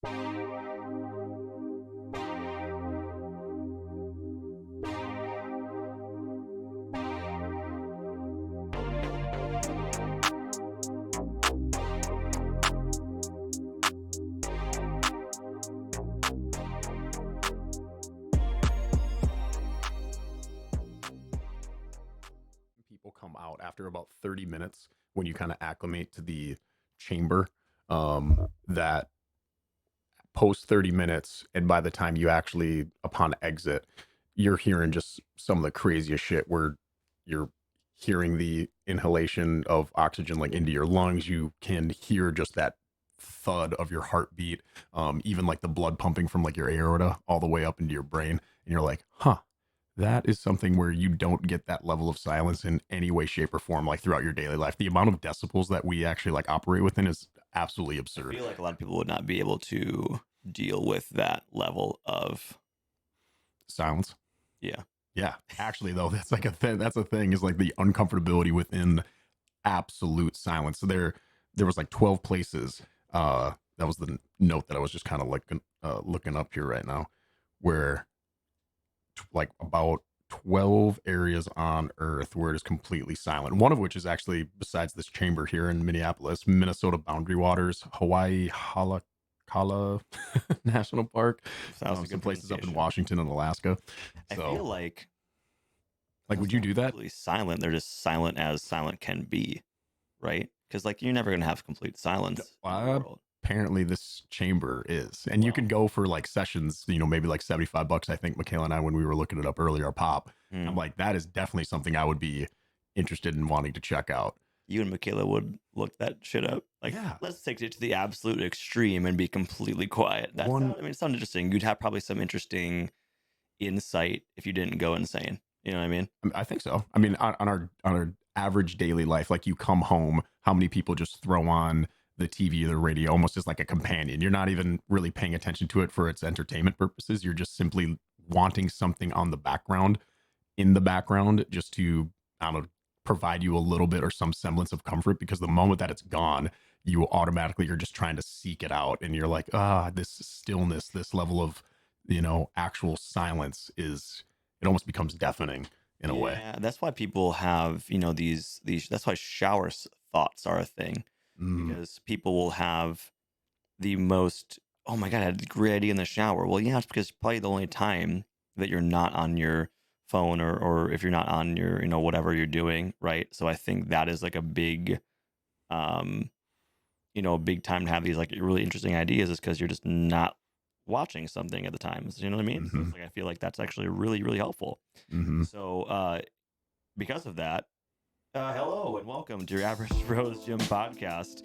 People come out after about 30 minutes when you kind of acclimate to the chamber. That post 30 minutes, and by the time you actually upon exit, you're hearing just some of the craziest shit where you're hearing the inhalation of oxygen like into your lungs. You can hear just that thud of your heartbeat, even like the blood pumping from like your aorta all the way up into your brain, and you're like, huh, that is something where you don't get that level of silence in any way, shape, or form, like throughout your daily life. The amount of decibels that we actually like operate within is absolutely I absurd. feel like a lot of people would not be able to deal with that level of, Silence. yeah. Yeah, actually, though, that's like a thing. That's a thing, is like the uncomfortability within absolute silence. So there was like 12 places. That was the note that I was just kind of like looking up here right now, where like about 12 areas on Earth where it is completely silent. One of which is actually, besides this chamber here in Minneapolis, Minnesota Boundary Waters, Hawaii Halakala National Park, That was a some good places up in pronunciation. Washington and Alaska. I So, feel like like, those would you aren't do that? completely silent. They're just silent as silent can be, right? Because like you're never gonna have complete silence in the world. Apparently this chamber is, and you Well, can go for like sessions, maybe like $75. I think Michaela and I, when we were looking it up earlier, a pop. I'm like, that is definitely something I would be interested in wanting to check out. you and Michaela would look that shit up. Like, Yeah. let's take it to the absolute extreme and be completely quiet. It sounds interesting. You'd have probably some interesting insight if you didn't go insane. You know what I mean? I think so. I mean, on our average daily life, like you come home, how many people just throw on the TV or the radio almost as like a companion? You're not even really paying attention to it for its entertainment purposes. You're just simply wanting something on the background, in the background, just to, I don't know, provide you a little bit or some semblance of comfort, because the moment that it's gone, you automatically are just trying to seek it out, and you're like, this stillness, this level of, actual silence, is, it almost becomes deafening in a way. Yeah, that's why people have, these that's why thoughts are a thing, Mm, because people will have the most, oh my God, I had a great idea in the shower. Well, yeah, it's because it's probably the only time that you're not on your phone, or if you're not on your, whatever you're doing, right? So I think that is like a big, um, a big time to have these like really interesting ideas, is because you're just not watching something at the time. You know what I mean? So hmm it's like, I feel like that's actually really, really helpful. hmm So, because of that, hello and welcome to your Average Bros Gym podcast.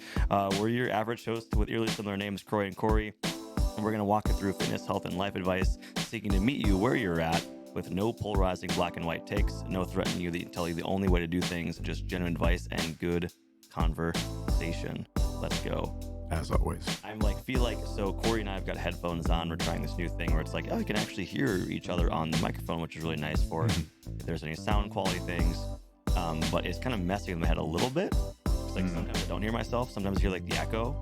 We're your average hosts with eerily similar names, Croy and Corey, and we're going to walk you through fitness, health, and life advice, seeking to meet you where you're at, with no polarizing black and white takes, no threatening you that tell you the only way to do things, just genuine advice and good conversation. Let's go. As always. I'm like, feel like, so Corey and I have got headphones on. We're trying this new thing where it's like, oh, you can actually hear each other on the microphone, which is really nice for if there's any sound quality things. But it's kind of messing with my head a little bit. It's like sometimes I don't hear myself. Sometimes I hear like the echo.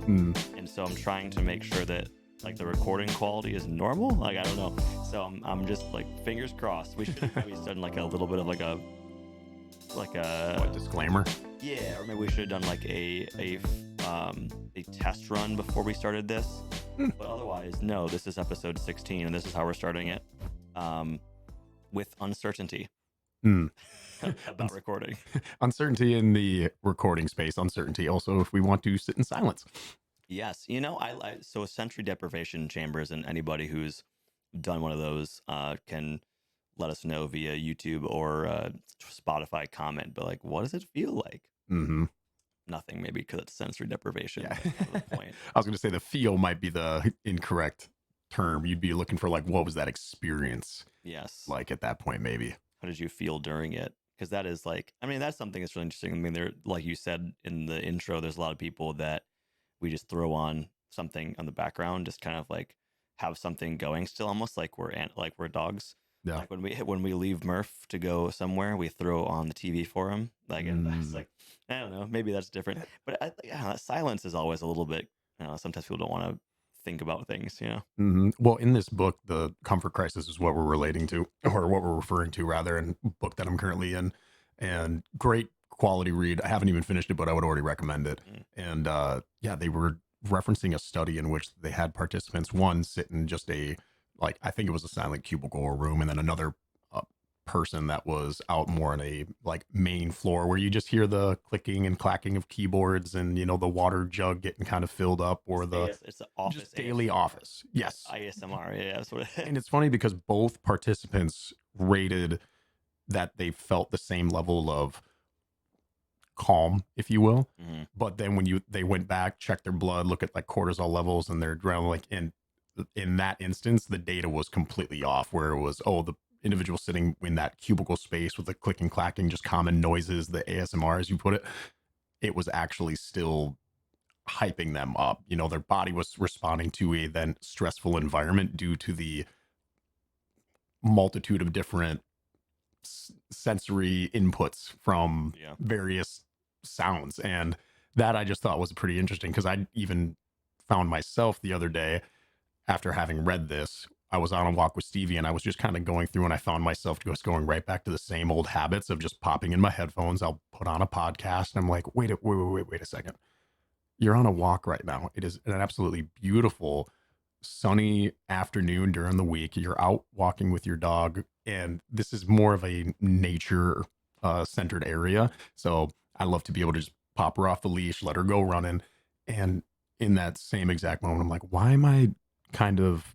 And so I'm trying to make sure that like the recording quality is normal. Like, I don't know. So I'm just like, fingers crossed. We should have maybe done like a little bit of like a What, disclaimer? yeah, or maybe we should have done like a test run before we started this. But otherwise, no, this is episode 16 and this is how we're starting it. With uncertainty about recording. Uncertainty in the recording space, uncertainty also if we want to sit in silence. Yes, so sensory deprivation chambers, and anybody who's done one of those can let us know via YouTube or Spotify comment. But like, what does it feel like? Nothing, maybe because it's sensory deprivation. Yeah. That's kind of the point. I was going to say the feel might be the incorrect term. You'd be looking for like, what was that experience Yes. like at that point, maybe? How did you feel during it? Because that is like, I mean, that's something that's really interesting. I mean, there, like you said in the intro, there's a lot of people that we just throw on something on the background, just kind of like have something going still, almost like we're dogs. Yeah. Like when we leave Murph to go somewhere, we throw on the TV for him. Like, and it's like, I don't know, maybe that's different. But silence is always a little bit. Sometimes people don't want to think about things. Well, in this book, the comfort crisis is what we're relating to, or what we're referring to, rather, in book that I'm currently in, and great quality read. I haven't even finished it, but I would already recommend it. Mm. And yeah, they were referencing a study in which they had participants one sit in just a, like, I think it was a silent cubicle or room, and then another person that was out more in a like main floor where you just hear the clicking and clacking of keyboards, and the water jug getting kind of filled up, or the It's the office just daily ASMR. office. Yes. ISMR. Yeah, that's what it is. And it's funny because both participants rated that they felt the same level of calm, if you will. Mhm. But then when they went back, checked their blood, look at like cortisol levels and their adrenaline, like in that instance, the data was completely off. Where it was, oh, the individual sitting in that cubicle space with the clicking, clacking, just common noises, the ASMR, as you put it, it was actually still hyping them up. Their body was responding to a then stressful environment due to the multitude of different sensory inputs from Yeah. various sounds. And that I just thought was pretty interesting, because I even found myself the other day, after having read this, I was on a walk with Stevie, and I was just kind of going through, and I found myself just going right back to the same old habits of just popping in my headphones. I'll put on a podcast, and I'm like, wait a second. You're on a walk right now. It is an absolutely beautiful sunny afternoon during the week. You're out walking with your dog, and this is more of a nature centered area. So I love to be able to just pop her off the leash, let her go running. And in that same exact moment, I'm like, why am I kind of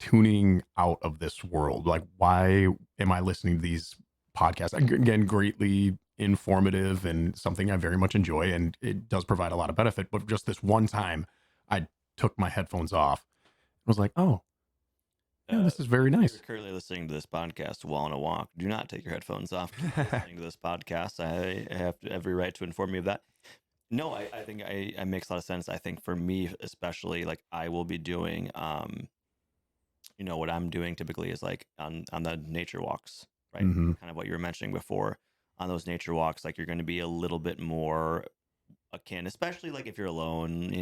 tuning out of this world? Like, why am I listening to these podcasts? Again, greatly informative and something I very much enjoy, and it does provide a lot of benefit. But just this one time, I took my headphones off. I was like, oh, yeah, this is very If nice. you're currently listening to this podcast while on a walk, do not take your headphones off. Keep listening to this podcast. I have every right to inform you of that. No, I think it makes a lot of sense. I think for me, especially, like I will be doing, what I'm doing typically is like on the nature walks, right? Hmm. Kind of what you were mentioning before. On those nature walks, like you're going to be a little bit more akin, especially like if you're alone.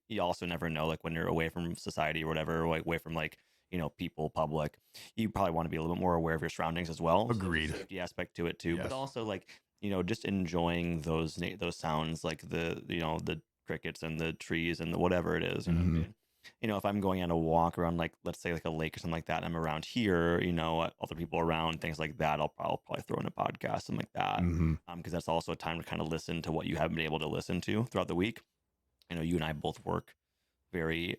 You also never know, like when you're away from society or whatever, or, like away from like people, public. You probably want to be a little bit more aware of your surroundings as well. So there's a Agreed. safety aspect to it too, but Yes. also like just enjoying those sounds, like the crickets and the trees and the whatever it is. What I Hmm. mean? If I'm going on a walk around, like let's say like a lake or something like that, and I'm around here, other people around, things like that, I'll probably throw in a podcast, something like that, Hmm. because that's also a time to kind of listen to what you haven't been able to listen to throughout the week. You and I both work very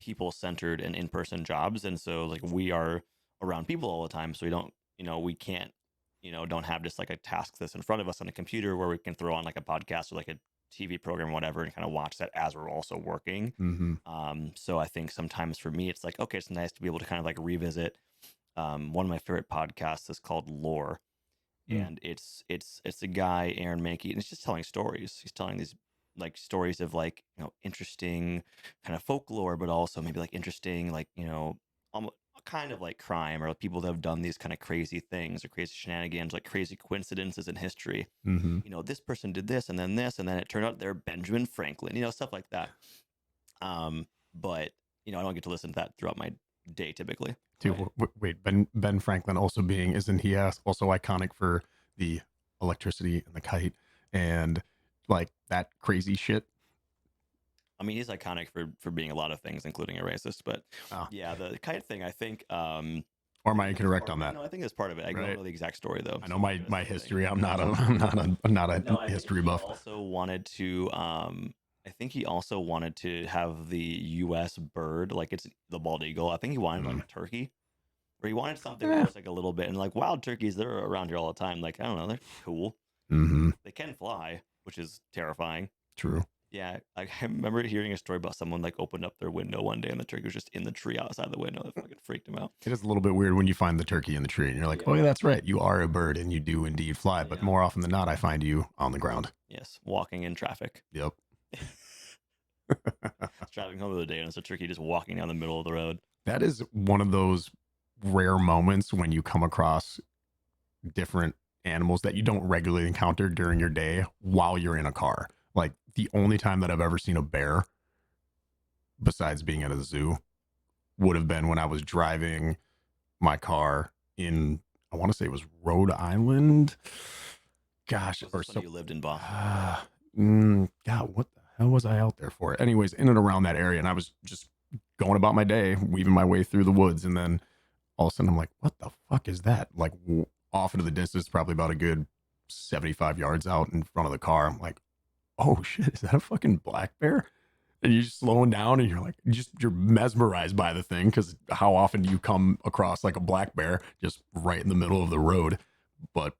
people centered and in person jobs, and so like we are around people all the time, so we don't, we can't, don't have just like a task that's in front of us on a computer where we can throw on like a podcast or like a TV program or whatever and kind of watch that as we're also working. Hmm. So I think sometimes for me, it's like, okay, it's nice to be able to kind of like revisit. One of my favorite podcasts is called Lore, Mm. and it's a guy, Aaron Mahnke, and it's just telling stories. He's telling these like stories of like interesting kind of folklore, but also maybe like interesting like almost kind of like crime, or like people that have done these kind of crazy things or crazy shenanigans, like crazy coincidences in history. Hmm. This person did this, and then it turned out they're Benjamin Franklin, stuff like that. But I don't get to listen to that throughout my day typically. Dude, wait, Ben Franklin also being, isn't he also iconic for the electricity and the kite and like that crazy shit? I mean, he's iconic for being a lot of things, including a racist. But Oh, yeah, the kite thing, I think. or I am think I that's incorrect part on of it. that? No, I think that's part of it. I don't Right. know the exact story though, I so know I'm not my gonna my say anything. history. I'm not a No, I think history he buff. also wanted to. I think he also wanted to have the U.S. bird, like it's the bald eagle. I think he wanted like Mm. a turkey, or he wanted something that Eh. was like a little bit. And like wild turkeys, they're around here all the time. Like I don't know, they're cool. Hmm. They can fly, which is terrifying. True. Yeah, I remember hearing a story about someone like opened up their window one day and the turkey was just in the tree outside the window. That fucking freaked him out. It is a little bit weird when you find the turkey in the tree and you're like, Yeah. oh, yeah, that's right. You are a bird and you do indeed fly. But Yeah. more often than not, I find you on the ground. Yes, walking in traffic. Yep. I was driving home the other day and it's a turkey just walking down the middle of the road. That is one of those rare moments when you come across different animals that you don't regularly encounter during your day while you're in a car. Like the only time that I've ever seen a bear besides being at a zoo, would have been when I was driving my car in, I want to say it was Rhode Island. Gosh, Was or this when so. you lived in Boston? God, what the hell was I out there for? Anyways, in and around that area, and I was just going about my day, weaving my way through the woods, and then all of a sudden I'm like, what the fuck is that? Like off into the distance, probably about a good 75 yards out in front of the car. I'm like, oh shit, is that a fucking black bear? And you're just slowing down and you're like, you're mesmerized by the thing because how often do you come across like a black bear just right in the middle of the road? But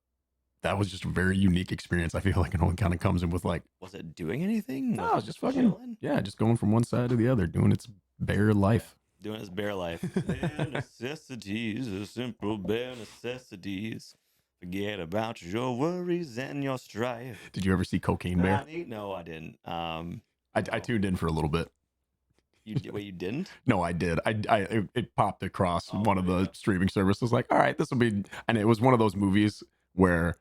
that was just a very unique experience. I feel like it only kind of comes in with like, Was it doing anything? no, Was it's it just fucking, chilling? yeah, just going from one side to the other, doing its bear life. Doing his bare life. Bare necessities, the simple bare necessities. Forget about your worries and your strife. Did you ever see Cocaine Bear? No, I didn't. I No. tuned in for a little bit. Wait, you didn't? No, I did. It popped across Oh, one of there you the go. streaming services. Like, all right, this will be, and it was one of those movies where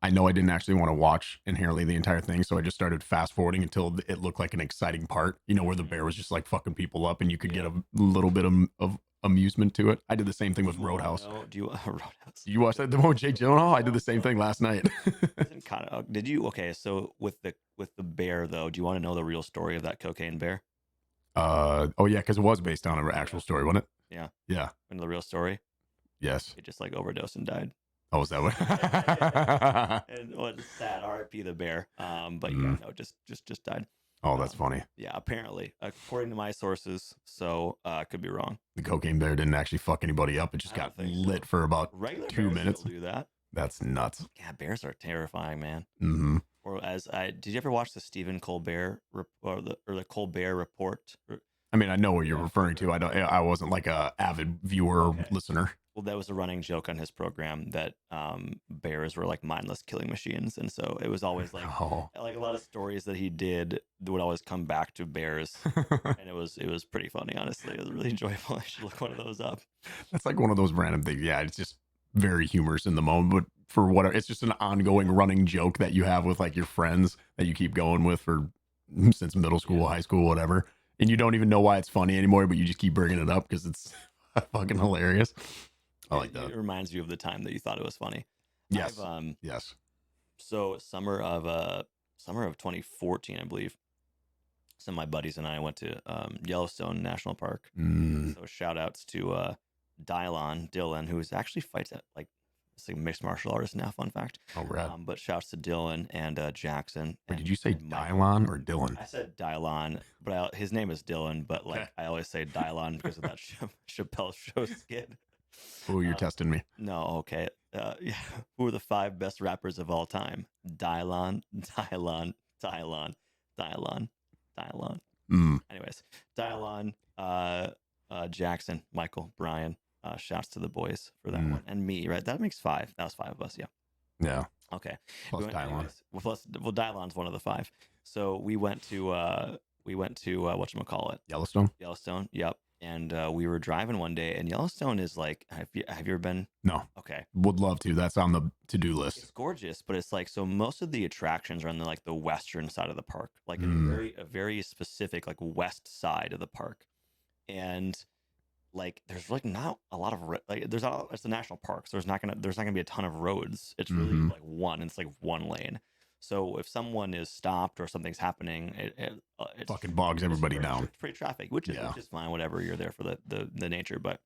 I know I didn't actually want to watch inherently the entire thing, so I just started fast forwarding until it looked like an exciting part. You know, where the bear was just like fucking people up, and you could get a little bit of amusement to it. I did the same thing with Roadhouse. Do you Roadhouse? You watched that the one with Jake Gyllenhaal? I did the same thing last night. Isn't kind of did you? Okay, so with the bear though, do you want to know the real story of that cocaine bear? Oh yeah, because it was based on an actual story, wasn't it? Yeah. Yeah. And the real story, Yes. it just like overdosed and died. Oh, was that what? And well, it's sad. R.I.P. the bear. But yeah, no, just died. Oh, that's funny. Yeah, apparently, according to my sources. So could be wrong. The cocaine bear didn't actually fuck anybody up. It just I don't got think lit so. for about Regular 2 bears minutes. still do that. That's nuts. Yeah, bears are terrifying, man. Mm-hmm. Or did you ever watch the Stephen Colbert or the Colbert Report? I mean, I know what you're referring to. I wasn't like a avid viewer or listener. Well, that was a running joke on his program that bears were like mindless killing machines, and so it was always like like a lot of stories that he did would always come back to bears, and it was pretty funny, honestly. It was really enjoyable. I should look one of those up. That's like one of those random things. Yeah, it's just very humorous in the moment, but for what it's just an ongoing running joke that you have with like your friends that you keep going with for since middle school, high school, whatever, and you don't even know why it's funny anymore, but you just keep bringing it up because it's fucking hilarious. I like that. It reminds you of the time that you thought it was funny. Yes. I've, yes. So summer of 2014, I believe. Some of my buddies and I went to Yellowstone National Park. So shout outs to Dylan, who actually fights at like it's a mixed martial artist now. Fun fact. Oh, rad. But shouts to Dylan and Jackson. Wait, did you say Dylan or Dylan? I said Dylan, but his name is Dylan. But like I always say Dylan because of that Chappelle Show skit. Oh, you're testing me. No, okay. Yeah. Who are the 5 best rappers of all time? Dylan. Anyways, Dylan, Jackson, Michael, Brian. Shouts to the boys for that one, and me. Right, that makes 5. That was 5 of us. Yeah. Yeah. Okay. Plus Dylan. Dylan's one of the 5. So we went to whatchamacallit? Yellowstone. Yellowstone. Yep. And we were driving one day, and Yellowstone is like, have you ever been? No. Okay. Would love to. That's on the to-do list. It's gorgeous, but it's like, so most of the attractions are on the western side of the park, like a very specific like west side of the park, and like there's like not a lot of it's a national park, so there's not gonna be a ton of roads. It's really like it's like one lane. So if someone is stopped or something's happening, it fucking bogs everybody down. Free traffic, which is fine, whatever. You're there for the nature. But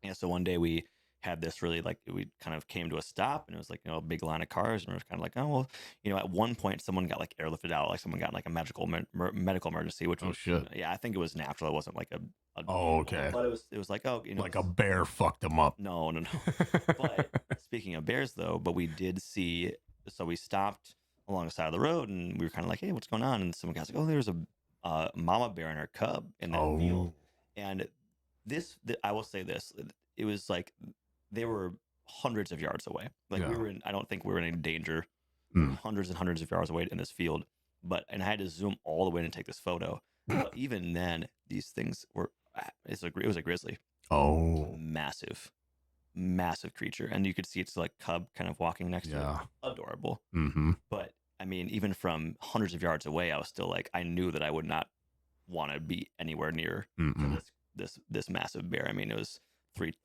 yeah, so one day we had this really like we kind of came to a stop, and it was like a big line of cars, and we were kind of like, oh well, at one point someone got like airlifted out, like someone got like a medical emergency, which was shit. Yeah, I think it was natural. It wasn't like a okay, but it was like like a bear fucked them up. No. But speaking of bears though, but we did see, so we stopped along the side of the road, and we were kind of like, hey, what's going on? And some guy's like, oh, there's a mama bear and her cub in that field. And I will say this, it was like they were hundreds of yards away. Like I don't think we were in any danger. Hundreds and hundreds of yards away in this field. And I had to zoom all the way and take this photo. But even then, these things were, it was a grizzly. Oh. Massive creature, and you could see its like cub kind of walking next to it. Adorable. But I mean, even from hundreds of yards away, I was still like, I knew that I would not want to be anywhere near Mm-mm. this massive bear. I mean, it was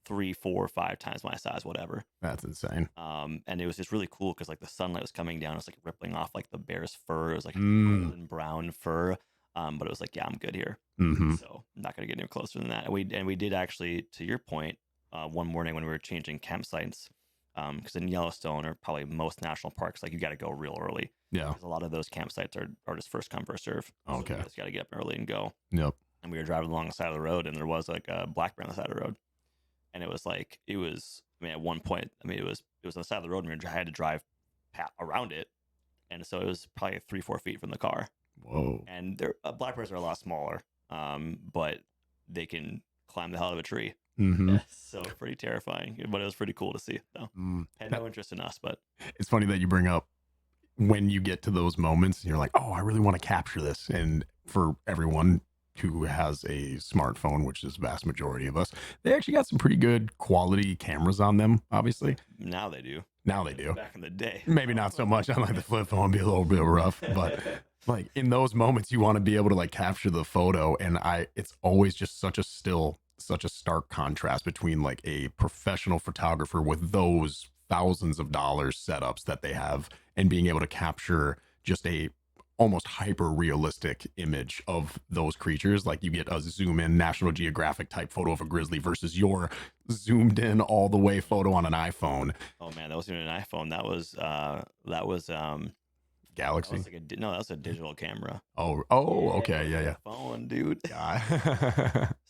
three, 4, 5 times my size, whatever. That's insane. And it was just really cool because like the sunlight was coming down, it was like rippling off like the bear's fur. It was like golden brown fur. But it was like, yeah, I'm good here. Mm-hmm. So I'm not gonna get any closer than that. And we did actually, to your point, one morning when we were changing campsites, because in Yellowstone or probably most national parks, like you got to go real early. Yeah. Because a lot of those campsites are just first come first serve. Okay. So you just got to get up early and go. Yep. And we were driving along the side of the road, and there was like a black bear on the side of the road, and it was like it was. I mean, at one point, I mean, it was on the side of the road, and we had to drive around it, and so it was probably 3-4 feet from the car. Whoa. And they're black bears are a lot smaller, but they can climb the hell out of a tree. Mm-hmm. So pretty terrifying, but it was pretty cool to see. Though had no interest in us, but It's funny that you bring up when you get to those moments and you're like, oh, I really want to capture this. And for everyone who has a smartphone, which is the vast majority of us, they actually got some pretty good quality cameras on them, obviously. now they do. Now they do. Back in the day, Maybe not so much on like the flip phone, be a little bit rough, but like in those moments you want to be able to like capture the photo. And it's always just such a stark contrast between like a professional photographer with those thousands of dollars setups that they have and being able to capture just a almost hyper realistic image of those creatures. Like you get a zoom in National Geographic type photo of a grizzly versus your zoomed in all the way photo on an iPhone. Oh man, that wasn't an iPhone. That was Galaxy. that was that was a digital camera. Oh, okay, yeah. Phone, dude. Yeah.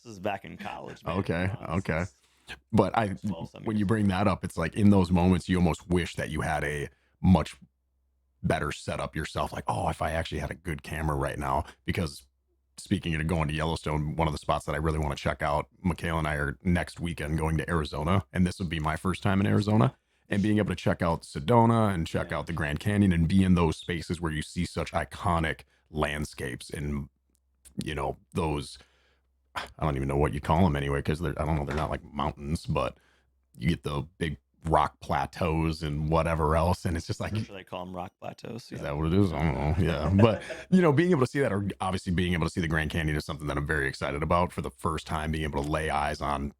This is back in college, man. Okay, Come on, okay. this is But 12 when years you bring that up, it's like in those moments you almost wish that you had a much better setup yourself. Like, oh, if I actually had a good camera right now. Because speaking of going to Yellowstone, one of the spots that I really want to check out, Michaela and I are next weekend going to Arizona, and this would be my first time in Arizona. And being able to check out Sedona and check out the Grand Canyon and be in those spaces where you see such iconic landscapes and those, I don't even know what you call them anyway, because I don't know, they're not like mountains, but you get the big rock plateaus and whatever else, and it's just like, I'm sure they call them rock plateaus. is that what it is? I don't know. Yeah, but being able to see that, or obviously being able to see the Grand Canyon, is something that I'm very excited about for the first time. Being able to lay eyes on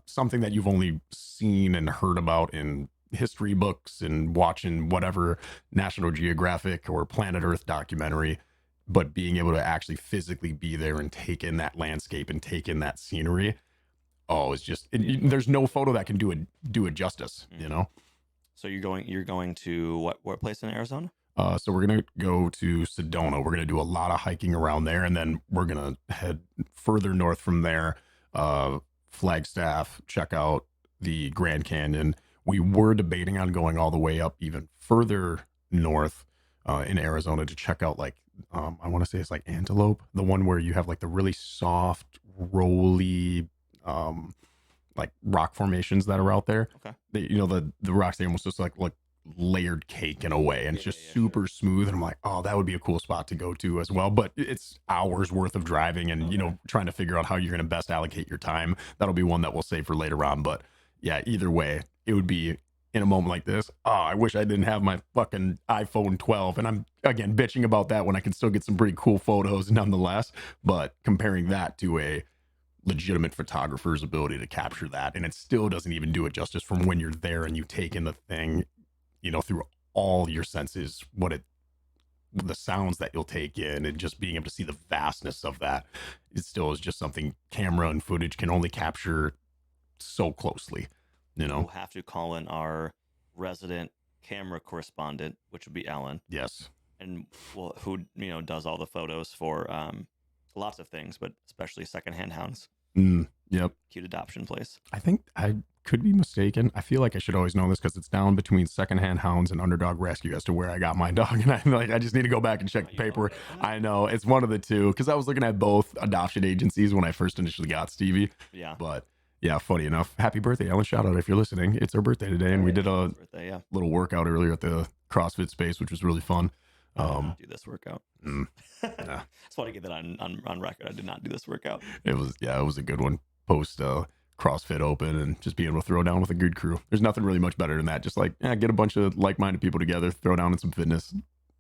something that you've only seen and heard about in history books and watching whatever National Geographic or Planet Earth documentary, but being able to actually physically be there and take in that landscape and take in that scenery. Oh, it's just there's no photo that can do it justice. So you're going to what place in Arizona? So we're gonna go to Sedona. We're gonna do a lot of hiking around there, and then we're gonna head further north from there. Flagstaff, check out the Grand Canyon. We were debating on going all the way up even further north in Arizona to check out like I want to say it's like Antelope, the one where you have like the really soft, rolly like rock formations that are out there. Okay. The rocks, they almost just like look layered cake in a way, and it's just super smooth, and I'm like, oh, that would be a cool spot to go to as well. But it's hours worth of driving, and trying to figure out how you're going to best allocate your time. That'll be one that we'll save for later on. But yeah, either way, it would be in a moment like this. Oh, I wish I didn't have my fucking iPhone 12, and I'm again bitching about that when I can still get some pretty cool photos nonetheless. But comparing that to a legitimate photographer's ability to capture that, and it still doesn't even do it justice from when you're there and you take in the thing through all your senses, the sounds that you'll take in, and just being able to see the vastness of that. It still is just something camera and footage can only capture so closely. We'll have to call in our resident camera correspondent, which would be Ellen. Yes. And who does all the photos for lots of things, but especially secondhand hounds. Yep. Cute adoption place. I think I could be mistaken. I feel like I should always know this because it's down between Secondhand Hounds and Underdog Rescue as to where I got my dog. And I'm like, I just need to go back and check the paperwork. I know it's one of the two, because I was looking at both adoption agencies when I first initially got Stevie. Yeah. But yeah, funny enough, happy birthday, Ellen. Shout out if you're listening. It's her birthday today, and we did a little workout earlier at the CrossFit space, which was really fun. Do this workout. Yeah. I just want to get that on record. I did not do this workout. It was a good one. Post CrossFit Open, and just being able to throw down with a good crew. There's nothing really much better than that. Just like get a bunch of like-minded people together, throw down in some fitness.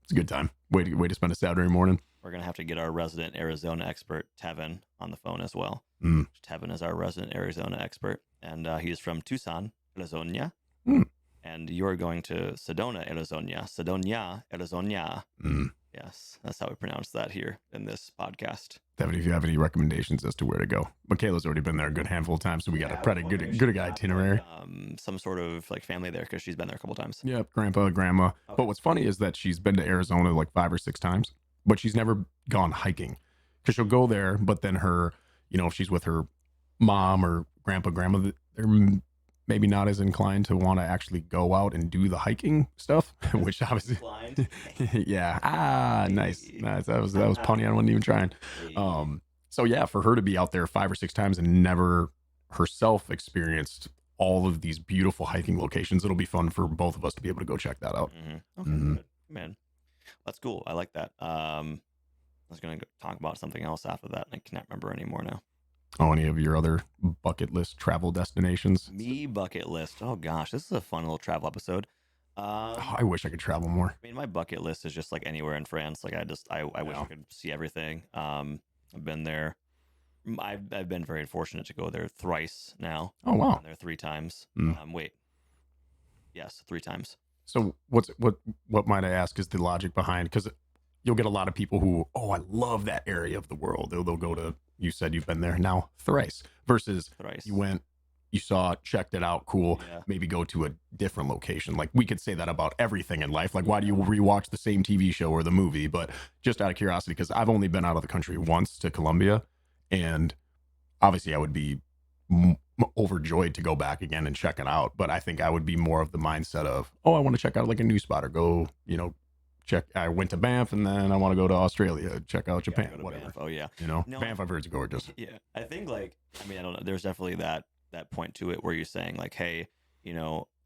It's a good time. Way to spend a Saturday morning. We're gonna have to get our resident Arizona expert Tevin on the phone as well. Mm. Tevin is our resident Arizona expert, and he's from Tucson, Arizona. Mm. And you're going to Sedona, Arizona. Sedona, Arizona. Mm. Yes, that's how we pronounce that here in this podcast. Devin, if you have any recommendations as to where to go, Michaela's already been there a good handful of times, so we got a pretty good itinerary. Some sort of like family there because she's been there a couple times. Yep, grandpa, grandma. Okay. But what's funny is that she's been to Arizona like 5 or 6 times, but she's never gone hiking because she'll go there, but then her, if she's with her mom or grandma, they're maybe not as inclined to want to actually go out and do the hiking stuff, which obviously, yeah, nice. That was punny. I wasn't even trying. So yeah, for her to be out there 5 or 6 times and never herself experienced all of these beautiful hiking locations, it'll be fun for both of us to be able to go check that out. Mm-hmm. Okay, good. Man, that's cool. I like that. I was gonna talk about something else after that, and I can't remember anymore now. Oh, any of your other bucket list travel destinations? Me bucket list. Oh gosh, this is a fun little travel episode. I wish I could travel more. I mean, my bucket list is just like anywhere in France. Like I wish I could see everything. I've been there. I've been very fortunate to go there thrice now. Oh wow. I've been there 3 times. Yes, 3 times. So what might I ask is the logic behind, because you'll get a lot of people who, I love that area of the world. They'll go to, you said you've been there now thrice, versus Thrice. you went, you saw it, checked it out, cool. Yeah. Maybe go to a different location. Like we could say that about everything in life. Like why do you rewatch the same TV show or the movie? But just out of curiosity, because I've only been out of the country once to Colombia, and obviously I would be overjoyed to go back again and check it out. But I think I would be more of the mindset of, I want to check out like a new spot or go, check. I went to Banff and then I want to go to Australia, check out Japan, whatever. Banff. Oh yeah. No, Banff I've heard is gorgeous. Yeah, I think I don't know. There's definitely that point to it where you're saying like, hey,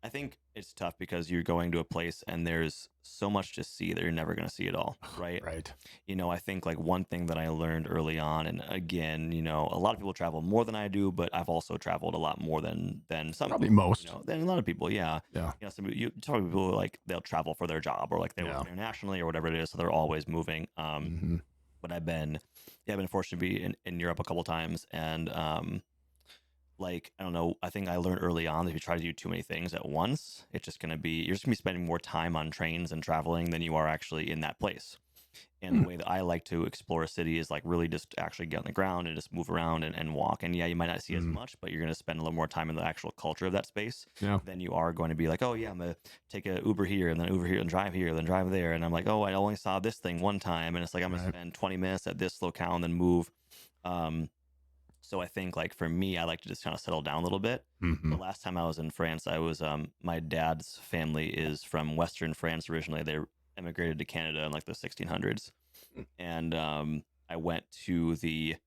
I think it's tough because you're going to a place and there's so much to see that you're never going to see it all, right? Right. I think like one thing that I learned early on, and again, a lot of people travel more than I do, but I've also traveled a lot more than some. Probably most. Than a lot of people, yeah. Yeah. Some you talk to people like they'll travel for their job or like they work internationally or whatever it is, so they're always moving. But I've been fortunate to be in Europe a couple times, and I don't know, I think I learned early on that if you try to do too many things at once, you're just gonna be spending more time on trains and traveling than you are actually in that place. And the way that I like to explore a city is like really just actually get on the ground and just move around and walk. And yeah, you might not see as much, but you're going to spend a little more time in the actual culture of that space. Yeah. Then you are going to be like, oh yeah, I'm going to take a Uber here and then Uber here and then drive there. And I'm like, oh, I only saw this thing one time. And it's like, I'm going to spend 20 minutes at this locale and then move. So I think like for me, I like to just kind of settle down a little bit. The last time I was in France, I was, my dad's family is from Western France originally. They immigrated to Canada in like the 1600s, and I went to the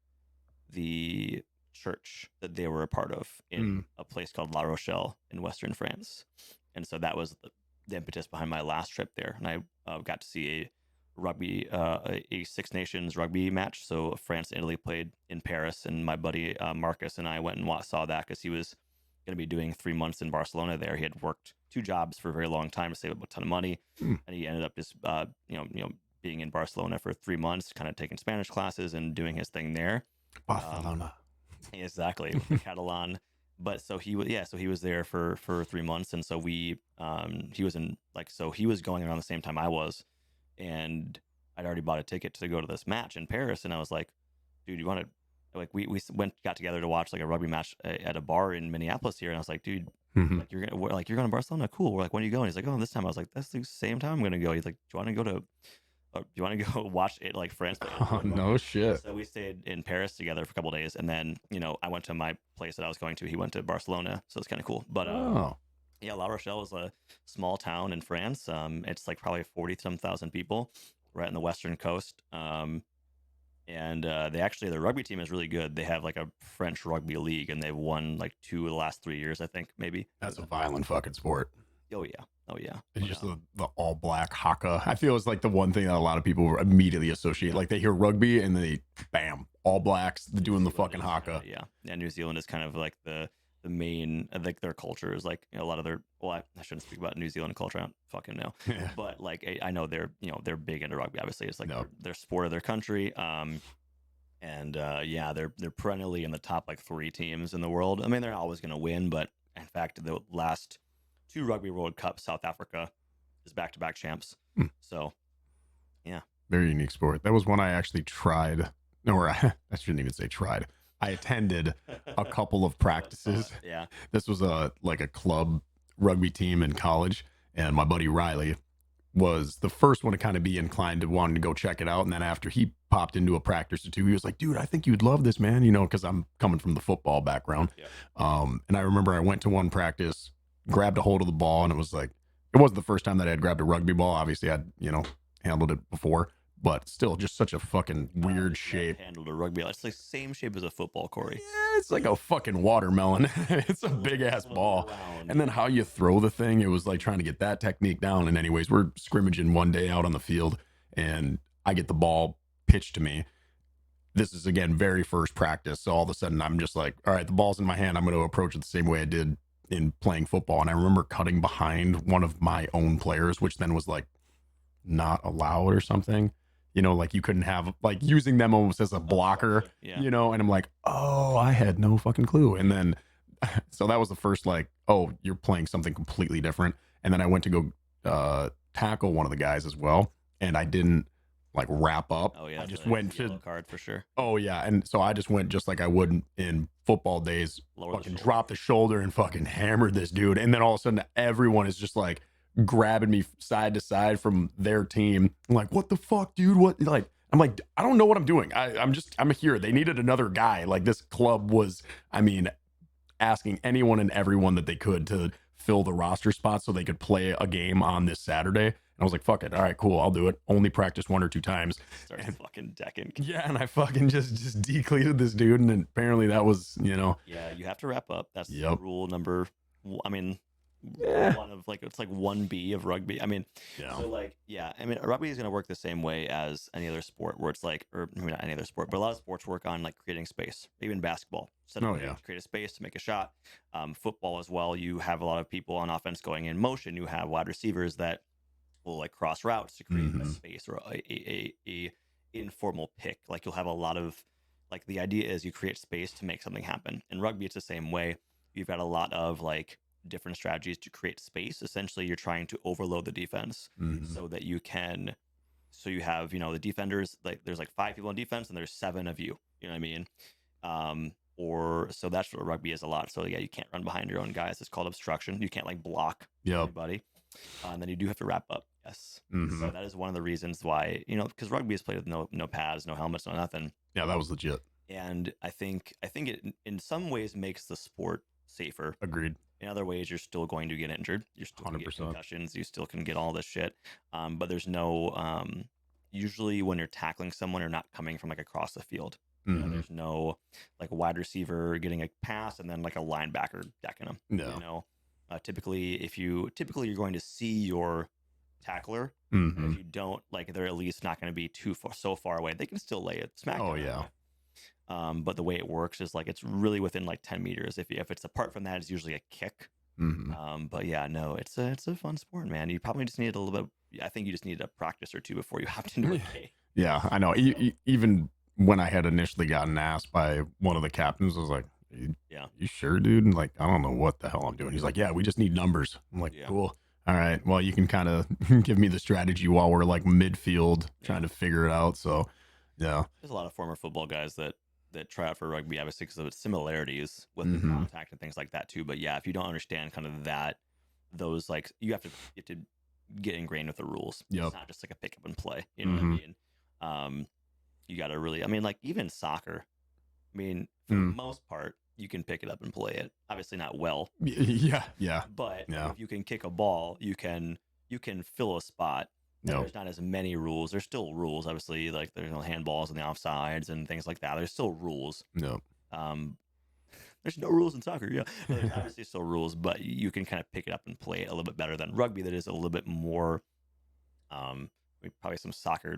church that they were a part of in a place called La Rochelle in Western France, and so that was the impetus behind my last trip there. And I got to see a Six Nations rugby match. So France and Italy played in Paris, and my buddy Marcus and I went and saw that because he was going to be doing 3 months in Barcelona there. He had worked 2 jobs for a very long time to save up a ton of money, and he ended up just being in Barcelona for 3 months, kind of taking Spanish classes and doing his thing there. Barcelona. Exactly, Catalan. But so he was there for 3 months, and so he was going around the same time I was, and I'd already bought a ticket to go to this match in Paris, and I was like, dude, you want to? Like we got together to watch like a rugby match at a bar in Minneapolis here, and I was like, dude, like you're going to Barcelona, cool. We're like, when are you going? He's like, oh, this time. I was like, that's the same time I'm gonna go. He's like, do you want to go watch it like France? Oh no shit. So we stayed in Paris together for a couple of days, and then I went to my place that I was going to. He went to Barcelona, so it's kind of cool. But yeah, La Rochelle is a small town in France. It's like probably 40-some thousand people, right on the western coast. And their rugby team is really good. They have like a French rugby league, and they've won like 2 of the last 3 years, I think, maybe. That's a violent fucking sport. Oh yeah. It's just the all black haka. I feel it's like the one thing that a lot of people immediately associate. Like they hear rugby and they bam, all blacks doing the fucking haka. Yeah. New Zealand is kind of like the the main, I think their culture is like, a lot of their, well, I shouldn't speak about New Zealand culture. I don't fucking know. Yeah. But like, I know they're, they're big into rugby. Obviously, it's like No. their sport of their country. And yeah, they're perennially in the top like 3 teams in the world. I mean, they're always going to win, but in fact, the last 2 Rugby World Cups, South Africa is back-to-back champs. Hmm. So, yeah, Very unique sport. That was one I actually tried, or I shouldn't even say tried. I attended a couple of practices. Yeah, This was a club rugby team in college, and my buddy Riley was the first one to kind of be inclined to wanting to go check it out. And then after he popped into a practice or two, he was like, dude, I think you'd love this, man, because I'm coming from the football background. yeah. And I remember I went to one practice, grabbed a hold of the ball, and it was like, it wasn't the first time that I had grabbed a rugby ball. Obviously, I'd, handled it before, but still just such a fucking weird shape. Handled a rugby. It's like same shape as a football, Corey. Yeah, it's like a fucking watermelon. It's a big ass ball. And then how you throw the thing, it was like trying to get that technique down. And anyways, we're scrimmaging one day out on the field, and I get the ball pitched to me. This is again very first practice. So all of a sudden I'm just like, all right, the ball's in my hand. I'm going to approach it the same way I did in playing football. And I remember cutting behind one of my own players, which then was like not allowed or something. Like you couldn't have like using them almost as a blocker, Yeah. and I'm like, oh, I had no fucking clue. And then, so that was the first like, oh, you're playing something completely different. And then I went to go tackle one of the guys as well. And I didn't like wrap up. Oh yeah, I just the went yellow to, card for sure. oh yeah. And so I just went just like I would in football days, Lower the fucking shoulder. drop the shoulder and fucking hammered this dude. And then all of a sudden everyone is just like grabbing me side to side from their team. I'm like, what the fuck, dude? What? Like, I'm like, I don't know what I'm doing. I'm here. They needed another guy. Like this club was, asking anyone and everyone that they could to fill the roster spot so they could play a game on this Saturday. And I was like, fuck it. All right, cool. I'll do it. Only practice 1 or 2 times. Starts fucking decking. Yeah. And I fucking just decleated this dude. And apparently that was, Yeah, you have to wrap up. That's rule number. One of like, it's like 1B of rugby. yeah. So like, yeah, rugby is going to work the same way as any other sport where it's like, or maybe not any other sport, but a lot of sports work on like creating space, even basketball. Create a space to make a shot. Football as well. You have a lot of people on offense going in motion. You have wide receivers that will like cross routes to create a space or a informal pick. Like you'll have a lot of, like the idea is you create space to make something happen. In rugby, it's the same way. You've got a lot of like different strategies to create space. Essentially, you're trying to overload the defense so that you can, so you have, the defenders, like there's like 5 people on defense and there's 7 of you, you know what I mean? Or so that's what rugby is a lot. So yeah, you can't run behind your own guys. It's called obstruction. You can't like block everybody. And then you do have to wrap up. Yes. So that is one of the reasons why, because rugby is played with no pads, no helmets, no nothing. Yeah, that was legit. And I think it in some ways makes the sport safer. Agreed. In other ways, you're still going to get injured. You're still going to get concussions. You still can get all this shit. But there's no, usually when you're tackling someone, you're not coming from like across the field. There's no like wide receiver getting a pass and then like a linebacker decking them. No. Typically you're going to see your tackler. And if you don't, like they're at least not going to be so far away. They can still lay it smack. Oh yeah. But the way it works is like it's really within like 10 meters. If it's apart from that, it's usually a kick. But yeah, no, it's a fun sport, man. You probably just need a little bit. I think you just need a practice or 2 before you hopped into a game. Yeah, I know. Even when I had initially gotten asked by one of the captains, I was like, you sure, dude? And like, I don't know what the hell I'm doing. He's like, yeah, we just need numbers. I'm like, cool. All right. Well, you can kind of give me the strategy while we're like midfield trying to figure it out. So, yeah. There's a lot of former football guys that try out for rugby, obviously, because of its similarities with the contact and things like that too. But yeah, if you don't understand kind of those like you have to get ingrained with the rules. Yep. It's not just like a pick up and play. You know what I mean? You got to really, like even soccer. For the most part, you can pick it up and play it. Obviously, not well. Yeah. But if you can kick a ball, you can fill a spot. There's not as many rules. There's still rules, obviously, like there's no handballs and the offsides and things like that. There's still rules. No. There's no rules in soccer. Yeah, there's obviously still rules, but you can kind of pick it up and play it a little bit better than rugby. That is a little bit more, probably some soccer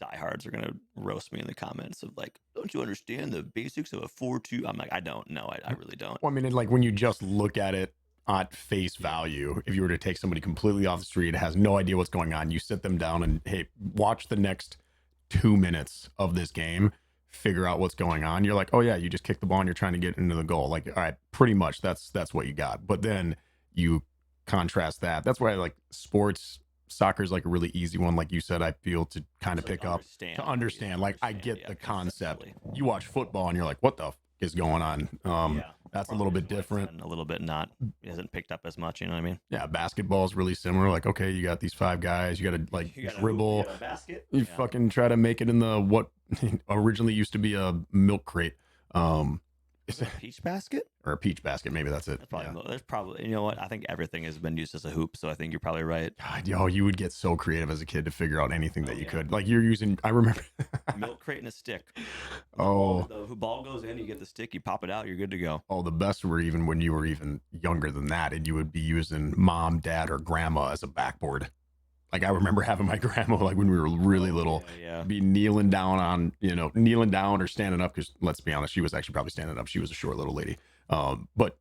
diehards are gonna roast me in the comments of like, don't you understand the basics of a 4-2? I'm like, I don't know. I really don't. Well, I mean, and like when you just look at it at face value, if you were to take somebody completely off the street, has no idea what's going on, you sit them down and, hey, watch the next 2 minutes of this game, figure out what's going on. You're like, oh yeah, you just kick the ball and you're trying to get into the goal. Like, all right, pretty much that's what you got. But then you contrast that. That's why I like sports. Soccer is like a really easy one, like you said. I feel to kind of Like pick up to understand. Like I get yeah, the concept. conceptually. You watch football and you're like, what the is going on? Yeah, That's a probably little is bit why it's different. been a little bit not hasn't picked up as much. You know what I mean? Yeah, basketball is really similar. Like, okay, you got these five guys, you got to like You got a dribble, hoop, you got a basket. you Yeah. fucking try to make it in the what originally used to be a milk crate, Is it a peach basket? or a peach basket. Maybe that's it. That's probably, Yeah. There's probably, you know what? I think everything has been used as a hoop, so I think you're probably right. God, yo, you would get so creative as a kid to figure out anything Oh, that you yeah. could. Like you're using. I remember. Milk crate and a stick. Oh. The ball goes in, you get the stick, you pop it out, you're good to go. Oh, the best were even when you were even younger than that, and you would be using mom, dad, or grandma as a backboard. Like I remember having my grandma, like when we were really little, Yeah. be kneeling down on, kneeling down or standing up. Because let's be honest, she was actually probably standing up. She was a short little lady. But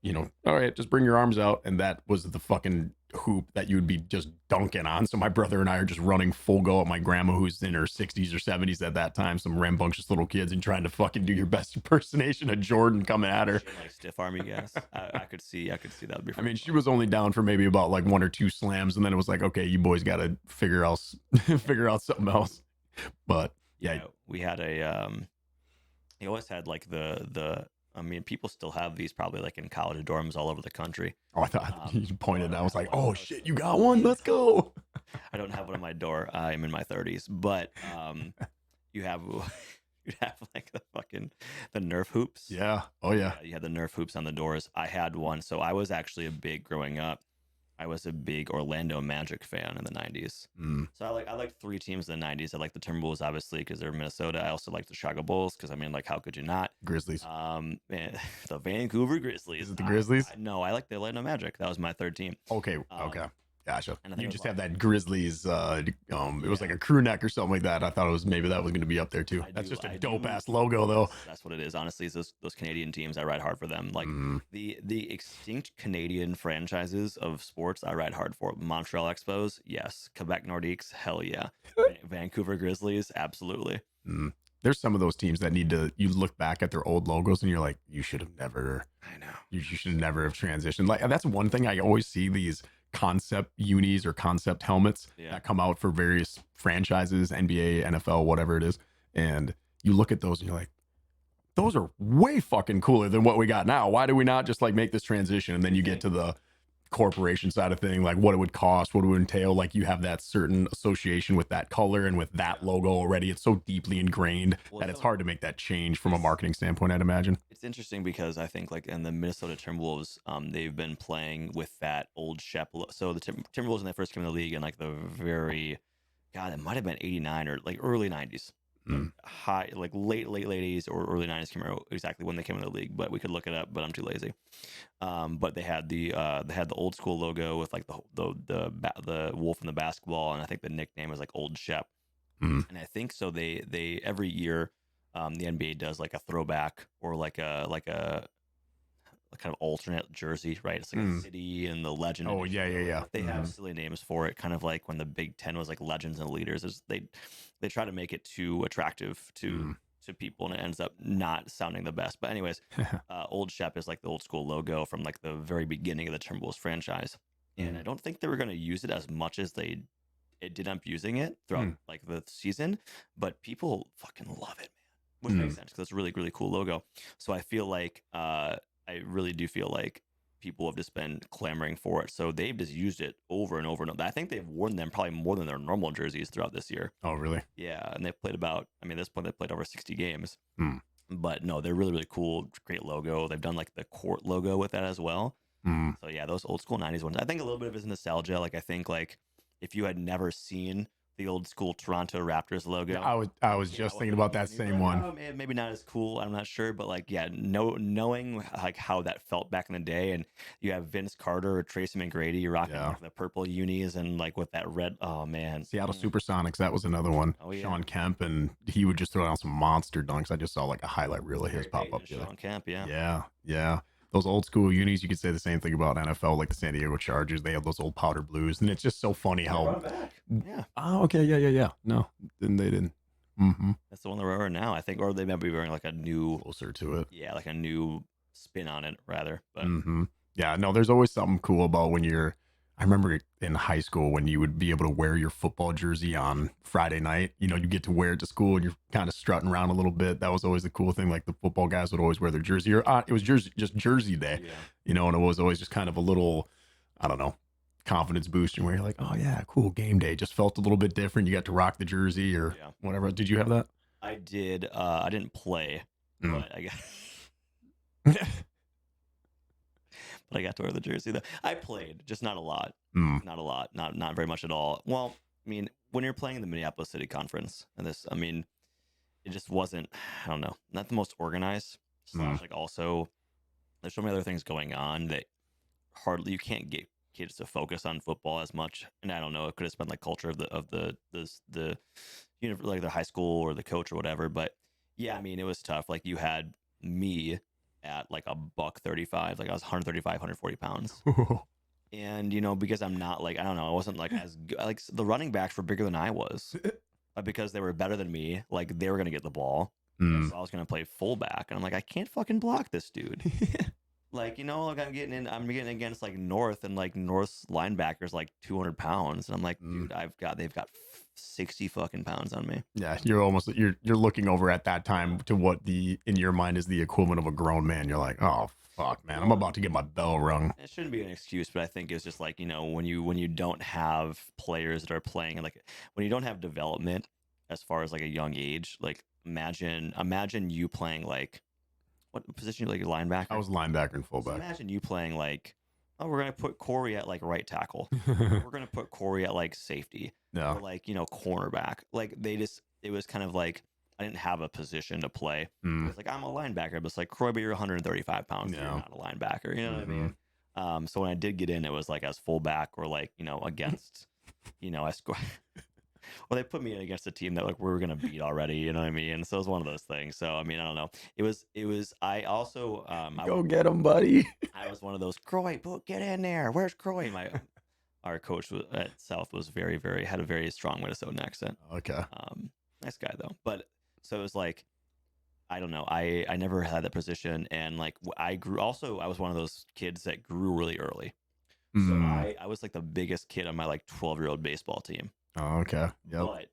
all right, just bring your arms out, and that was the fucking hoop that you would be just dunking on. So my brother and I are just running full go at my grandma, who's in her 60s or 70s at that time, some rambunctious little kids, and trying to fucking do your best impersonation of Jordan coming at her. She had, like stiff arm you guys. I could see that would be. I mean, she was only down for maybe about like one or two slams, and then it was like, okay, you boys got to figure out something else. But yeah, we had a he always had like the I mean, people still have these probably like in college dorms all over the country. oh, I thought you pointed. I was like, oh shit, you got one? Let's go. I don't have one on my door. I'm in my 30s, but you have you'd have like the Nerf hoops. Yeah. Oh yeah. You had the Nerf hoops on the doors. I had one, so I was actually growing up. I was a big Orlando Magic fan in the 90s. So I liked three teams in the 90s. I liked the Timberwolves, obviously, because they're Minnesota. I also liked the Chicago Bulls, because I mean, like, how could you not? Grizzlies. Man, the Vancouver Grizzlies. Is it the Grizzlies? No, I like the Orlando Magic. That was my third team. Okay. Okay. Gotcha. And I think You it just was have that Grizzlies. It was like a crew neck or something like that. I thought it was maybe that was going to be up there too. That's just a dope ass logo though. That's what it is. Honestly, it's those Canadian teams, I ride hard for them. Like the extinct Canadian franchises of sports, I ride hard for. Montreal Expos, yes. Quebec Nordiques, hell yeah. Vancouver Grizzlies, absolutely. There's some of those teams that you look back at their old logos and you're like, you should have never. I know. You should never have transitioned. Like that's one thing I always see these concept unis or concept helmets that come out for various franchises, NBA, NFL, whatever it is. And you look at those and you're like, those are way fucking cooler than what we got now. Why do we not just like make this transition? And then you get to the corporation side of thing, like what it would cost, what it would entail. Like you have that certain association with that color and with that logo already. It's so deeply ingrained that it's hard to make that change from a marketing standpoint, I'd imagine. It's interesting because I think like in the Minnesota Timberwolves, they've been playing with that old Shep. So the Timberwolves when they first came in the league in like the it might have been 89 or like early 90s. High, like late 80s or early 90s. Can't remember exactly when they came in the league, but we could look it up. But I'm too lazy. But they had the old school logo with like the wolf in the basketball, and I think the nickname was like Old Shep. And I think so. They every year, the NBA does like a throwback or like a kind of alternate jersey, right? It's like a city and the legend. Oh yeah. They have silly names for it, kind of like when the Big Ten was like legends and leaders. They try to make it too attractive to people, and it ends up not sounding the best. But anyways, Old Shep is like the old school logo from like the very beginning of the Timberwolves franchise, and I don't think they were going to use it as much as they did up using it throughout like the season, but people fucking love it, man, which makes sense because it's a really, really cool logo. So I feel like I really do feel like people have just been clamoring for it. So they've just used it over and over and over. I think they've worn them probably more than their normal jerseys throughout this year. Oh, really? Yeah. And they've played at this point, they've played over 60 games. But no, they're really, really cool. Great logo. They've done like the court logo with that as well. So yeah, those old school 90s ones. I think a little bit of it is nostalgia. Like I think like if you had never seen the old school Toronto Raptors logo. I was Yeah, just with thinking the about that unis, and you're same like, one. oh man, maybe not as cool. I'm not sure, but like, yeah, knowing like how that felt back in the day, and you have Vince Carter or Tracy McGrady rocking Yeah. like the purple unis and like with that red. Oh man, Seattle Mm. Supersonics, that was another one. Oh yeah, Sean Kemp, and he would just throw down some monster dunks. I just saw like a highlight reel of his Gary pop Payton up and the other. Sean Kemp. Yeah, Yeah, yeah. Those old school unis, you could say the same thing about NFL, like the San Diego Chargers. They have those old powder blues, and it's just so funny they brought how. him back. Yeah, Oh, okay, yeah, yeah, yeah. No, then they didn't. Mm-hmm. that's the one they're wearing now, I think, or they might be wearing like a new, Closer to it. yeah, like a new spin on it rather. But Mm-hmm. Yeah, no, there's always something cool about when you're. I remember in high school when you would be able to wear your football jersey on Friday night. You know, you get to wear it to school and you're kind of strutting around a little bit. That was always the cool thing. Like the football guys would always wear their jersey, or it was just jersey day. yeah, You know, and it was always just kind of a little, I don't know, confidence booster where you're like, oh yeah, cool game day. Just felt a little bit different. You got to rock the jersey or yeah. whatever. Did you have that? I did. I didn't play, Mm. but I got. But I got to wear the jersey though. I played, just not a lot. Mm. Not a lot. Not very much at all. Well, I mean, when you're playing in the Minneapolis City Conference, and this, I mean, it just wasn't. I don't know, not the most organized. Slash, like also, there's so many other things going on that hardly you can't get kids to focus on football as much. And I don't know, it could have been like culture of the like the high school or the coach or whatever. But yeah, I mean, it was tough. Like you had me at like a buck 35, like I was 135, 140 pounds. And because I'm not like, I don't know, I wasn't like as good. Like the running backs were bigger than I was, but because they were better than me, like they were gonna get the ball. Mm. So I was gonna play fullback, and I'm like, I can't fucking block this dude. Like like I'm getting against like North, and like North's linebackers like 200 pounds, and I'm like, dude, they've got 60 fucking pounds on me. Yeah, you're looking over at that time to what the in your mind is the equivalent of a grown man. You're like, oh fuck, man, I'm about to get my bell rung. It shouldn't be an excuse, but I think it's just like when you don't have players that are playing, and like when you don't have development as far as like a young age, like imagine you playing like what position you like, a linebacker? I was linebacker and So fullback. imagine you playing like, oh, we're gonna put Corey at like right tackle. We're gonna put Corey at like safety, No. or like cornerback. Like it was kind of like I didn't have a position to play. Mm. It's like I'm a linebacker, but it's like Corey, but you're 135 pounds. Yeah. You're not a linebacker. You know what I Mhm. mean? So when I did get in, it was like as fullback or like against, I score. Well, they put me in against a team that like we were gonna beat already. You know what I mean? So it was one of those things. So I mean, I don't know. It was. I also Go get him, buddy. I was one of those Croy, get in there. Where's Croy? Our coach at South was had a very strong Minnesotan accent. Okay. Nice guy though. But so it was like, I don't know. I never had that position, and like I grew. Also, I was one of those kids that grew really early. So Mm. I was like the biggest kid on my like 12-year-old baseball team. Oh, okay. Yep. But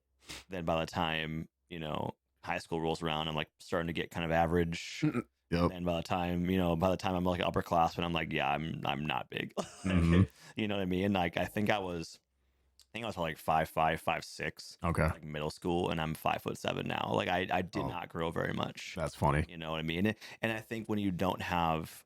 then by the time high school rolls around, I'm like starting to get kind of average. Yep. And by the time I'm like upperclassman, I'm like, yeah, I'm not big. Mhm. You know what I mean? Like I think I was probably like 5'5", 5'6", Okay. like middle school, and I'm 5'7" now. Like I did Oh. not grow very much. That's funny. You know what I mean? And I think when you don't have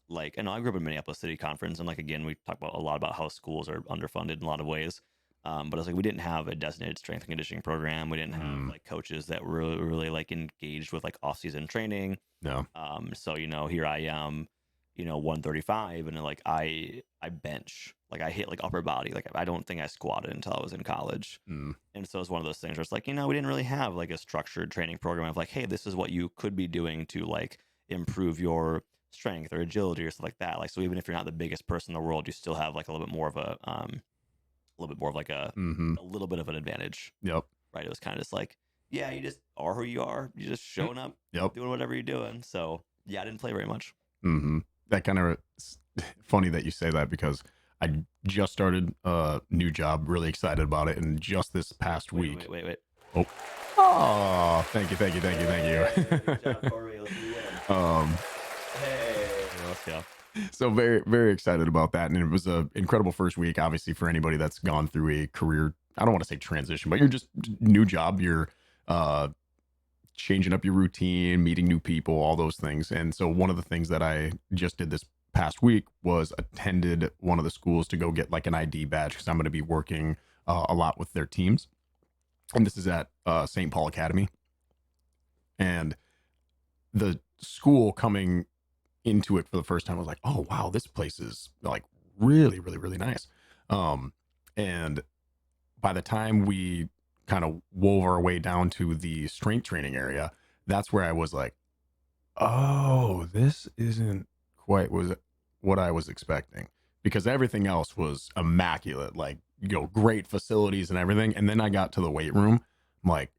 like, I know I grew up in Minneapolis City Conference, and like again, we talk about a lot about how schools are underfunded in a lot of ways. But it's like we didn't have a designated strength and conditioning program. We didn't have like coaches that were really like engaged with like off-season training. No. So here I am, 135, and like I bench, like I hit like upper body, like I don't think I squatted until I was in college. Mm. And so it's one of those things where it's like, we didn't really have like a structured training program of like, hey, this is what you could be doing to like improve your strength or agility or stuff like that. Like, so even if you're not the biggest person in the world, you still have like a little bit more of like a Mm-hmm. little bit of an advantage, Yep. right? It was kind of just like, yeah, you just are who you are. You're just showing up, Yep. doing whatever you're doing. So yeah, I didn't play very much. Mm-hmm. That kind of funny that you say that because I just started a new job, really excited about it, and just this past week. Wait. Oh, thank you. Good job, Corey. Let's do it. Hey, let's go. So very, very excited about that. And it was a incredible first week, obviously, for anybody that's gone through a career, I don't want to say transition, but you're just new job. You're changing up your routine, meeting new people, all those things. And so one of the things that I just did this past week was attended one of the schools to go get like an ID badge because I'm going to be working a lot with their teams. and this is at St. Paul Academy. And the school coming into it for the first time was like, oh wow, this place is like really, really, really nice. And by the time we kind of wove our way down to the strength training area, that's where I was like, oh, this isn't quite was what I was expecting, because everything else was immaculate, like, great facilities and everything. And then I got to the weight room, I'm like,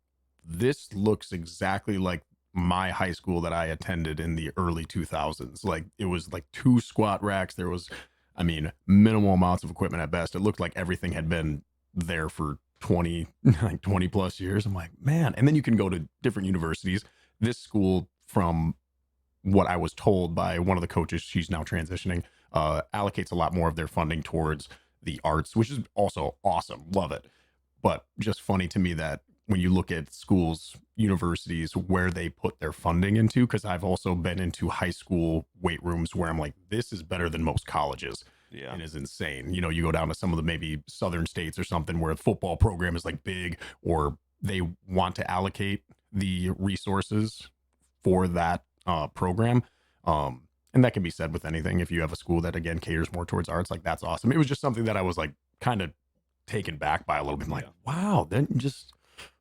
this looks exactly like my high school that I attended in the early 2000s. Like, it was like two squat racks. There was, I mean, minimal amounts of equipment at best. It looked like everything had been there for 20, like 20 plus years. I'm like, man. And then you can go to different universities. This school, from what I was told by one of the coaches, she's now transitioning, allocates a lot more of their funding towards the arts, which is also awesome. Love it. But just funny to me that when you look at schools, universities, where they put their funding into, because I've also been into high school weight rooms where I'm like, this is better than most colleges. Yeah. And is insane. You go down to some of the maybe southern states or something where the football program is like big, or they want to allocate the resources for that program. And that can be said with anything. If you have a school that again caters more towards arts, like, that's awesome. It was just something that I was like kind of taken back by a little bit. I'm like, Yeah. wow, then just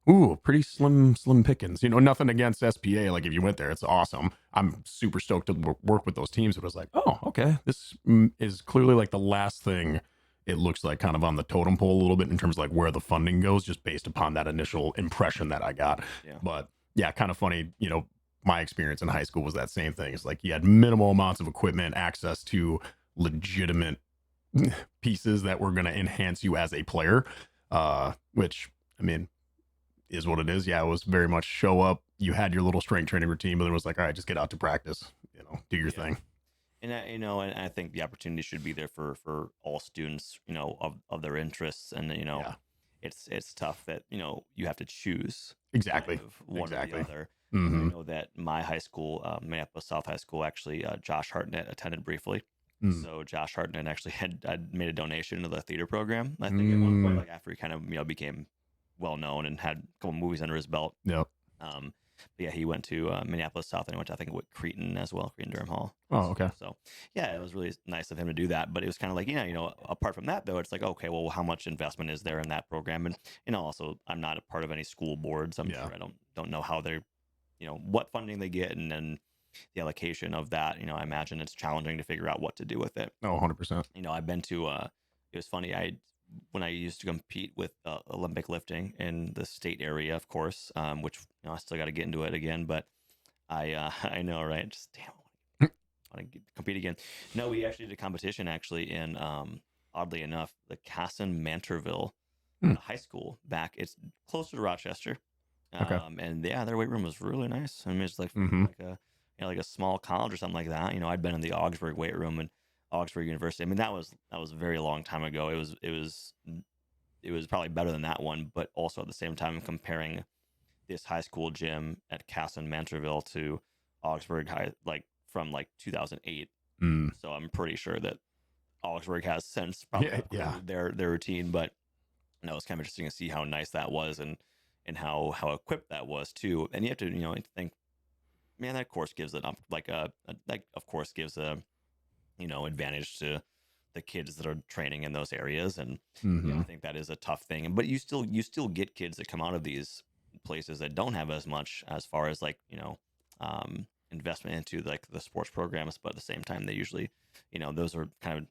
ooh, pretty slim pickings. Nothing against SPA. Like, if you went there, it's awesome. I'm super stoked to work with those teams. But it was like, oh, okay, this is clearly like the last thing it looks like, kind of on the totem pole a little bit in terms of like where the funding goes, just based upon that initial impression that I got. Yeah. But yeah, kind of funny. My experience in high school was that same thing. It's like you had minimal amounts of equipment, access to legitimate pieces that were going to enhance you as a player, which, I mean, is what it is. Yeah, it was very much show up. You had your little strength training routine, but it was like, all right, just get out to practice. Do your Yeah. thing. And I think the opportunity should be there for all students, of their interests. And Yeah, it's tough that you have to choose exactly, kind of one or the exactly. other. I Mm-hmm. know that my high school, Minneapolis South High School, actually, Josh Hartnett attended briefly. So Josh Hartnett actually had made a donation to the theater program, I think, at one point, Mm-hmm. like after he kind of became well known and had a couple movies under his belt. Yep. Um, but yeah, he went to Minneapolis South, and he went to, I think, with Cretin as well, Cretin Durham Hall. Oh, okay. So yeah, it was really nice of him to do that. But it was kind of like, apart from that though, it's like, okay, well, how much investment is there in that program? And also, I'm not a part of any school boards. I'm Yeah. sure I don't know how they're, what funding they get, and then the allocation of that. I imagine it's challenging to figure out what to do with it. Oh, 100%. I've been to. It was funny. When I used to compete with Olympic lifting in the state area, of course, which I still got to get into it again. But I know, right? Just damn, I want to compete again. No, we actually did a competition actually in oddly enough the Casson Mantorville Hmm. high school back. It's closer to Rochester, Okay. and yeah, their weight room was really nice. I mean, it's like Mm-hmm. like a like a small college or something like that. I'd been in the Augsburg weight room and Augsburg University. I mean, that was a very long time ago. It was probably better than that one, but also at the same time comparing this high school gym at Casson Mantorville to Augsburg High, like from like 2008. Mm. So I'm pretty sure that Augsburg has since probably Yeah. Yeah. upgraded their routine, but no, it's kind of interesting to see how nice that was, and how equipped that was too. And you have to think, man, that course gives it up like like of course gives a advantage to the kids that are training in those areas. And Mm-hmm. I think that is a tough thing. But you still get kids that come out of these places that don't have as much as far as like investment into like the sports programs, but at the same time they usually those are kind of,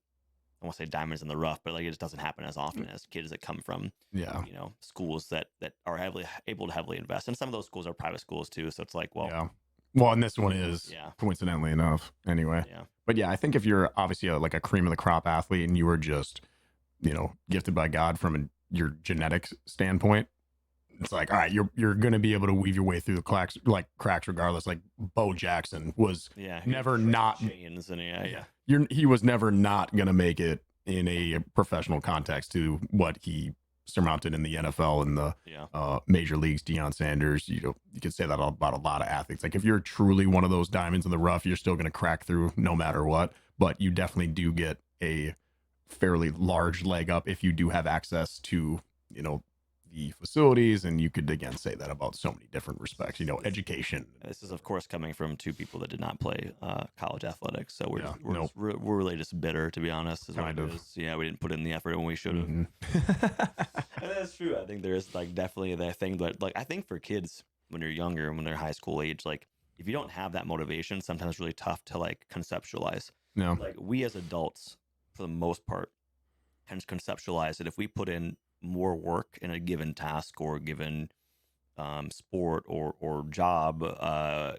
I won't say diamonds in the rough, but like it just doesn't happen as often as kids that come from Yeah. schools that are heavily able to heavily invest. And some of those schools are private schools too, so it's like, well, Yeah. Well, and this one is, yeah, coincidentally enough, anyway. yeah, But yeah, I think if you're obviously like a cream of the crop athlete and you were just, gifted by God from your genetics standpoint, it's like, all right, you're gonna be able to weave your way through the cracks regardless. Like Bo Jackson was yeah, never not. chains and yeah. He was never not gonna make it in a professional context to what he surmounted in the NFL and the Yeah. major leagues. Deion Sanders, you could say that about a lot of athletes. Like if you're truly one of those diamonds in the rough, you're still gonna crack through no matter what. But you definitely do get a fairly large leg up if you do have access to the facilities, and you could again say that about so many different respects, This education. this is of course coming from two people that did not play college athletics, so Yeah, nope, we're really just bitter, to be honest, is what kind it of. is. Yeah, we didn't put in the effort when we should have. Hmm. And that's true. I think there's like definitely that thing, but like I think for kids when you're younger, when they're high school age, like if you don't have that motivation, sometimes it's really tough to like conceptualize. No. Like we as adults, for the most part, can conceptualize that if we put in more work in a given task or a given sport or job,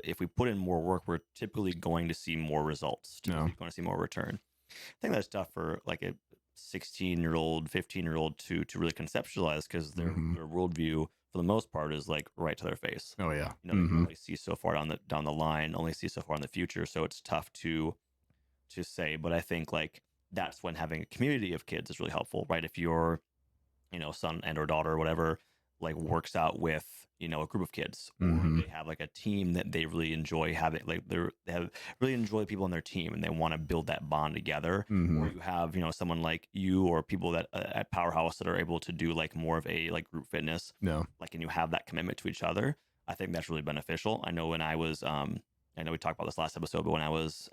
if we put in more work, we're typically going to see more results. No. Typically, going to see more return. I think that's tough for like a 16-year-old, 15-year-old to really conceptualize because Hmm. their worldview for the most part is like right to their face. Oh yeah. You know, they can Hmm. only see so far down the line, only see so far in the future. So it's tough to say. But I think like that's when having a community of kids is really helpful, right? If your son and or daughter or whatever like works out with a group of kids, or Hmm. they have like a team that they really enjoy having, like they have really enjoy people on their team and they want to build that bond together, or Hmm. you have someone like you or people that at Powerhouse that are able to do like more of a like group fitness, No. like, and you have that commitment to each other. I think that's really beneficial. I know when I was I know we talked about this last episode, but when I was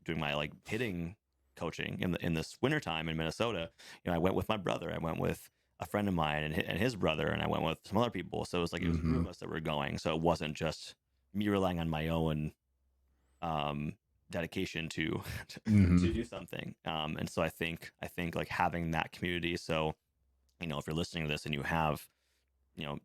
doing my like hitting coaching in this wintertime in Minnesota, I went with my brother, I went with a friend of mine and his brother, and I went with some other people. So it was like it was a group Hmm. of us that were going. So it wasn't just me relying on my own um, dedication to Hmm. to do something. And so I think like having that community. So if you're listening to this and you have you know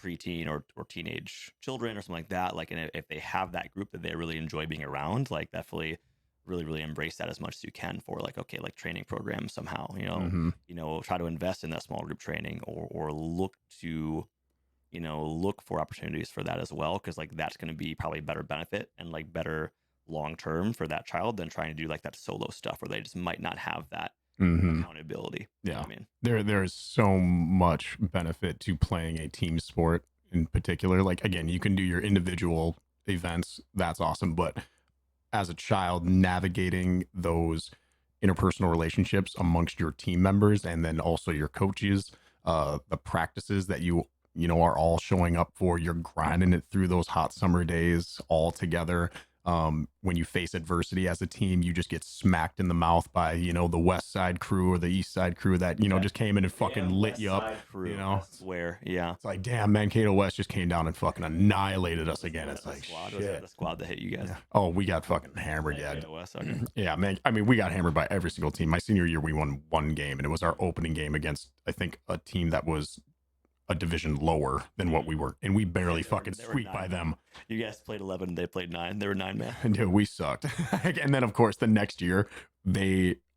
preteen or teenage children or something like that, like, and if they have that group that they really enjoy being around, like definitely really embrace that as much as you can for like, okay, like training programs somehow, Hmm. try to invest in that small group training, or look to look for opportunities for that as well, because like that's going to be probably better benefit and like better long term for that child than trying to do like that solo stuff where they just might not have that Hmm. accountability. You know Yeah. what I mean? There's so much benefit to playing a team sport in particular. Like again, you can do your individual events, that's awesome, but as a child, navigating those interpersonal relationships amongst your team members and then also your coaches, the practices that are all showing up for, you're grinding it through those hot summer days all together. When you face adversity as a team, you just get smacked in the mouth by the west side crew or the east side crew that That just came in and fucking damn lit West you up. Side you crew, I know swear. Yeah. it's like, damn, Mankato West just came down and fucking annihilated us Was again. that It's a like, squad? Was that shit. the squad that hit you guys? Yeah. Oh, we got fucking hammered. Yeah. Mankato West. Okay. Yeah, man. I mean, we got hammered by every single team. My senior year, we won one game, and it was our opening game against, I think, a team that was a division lower than what we were, and we barely fucking They were squeaked by 9. them. You guys played 11. They played 9. They were 9 man. Dude, we sucked. And then, of course, the next year,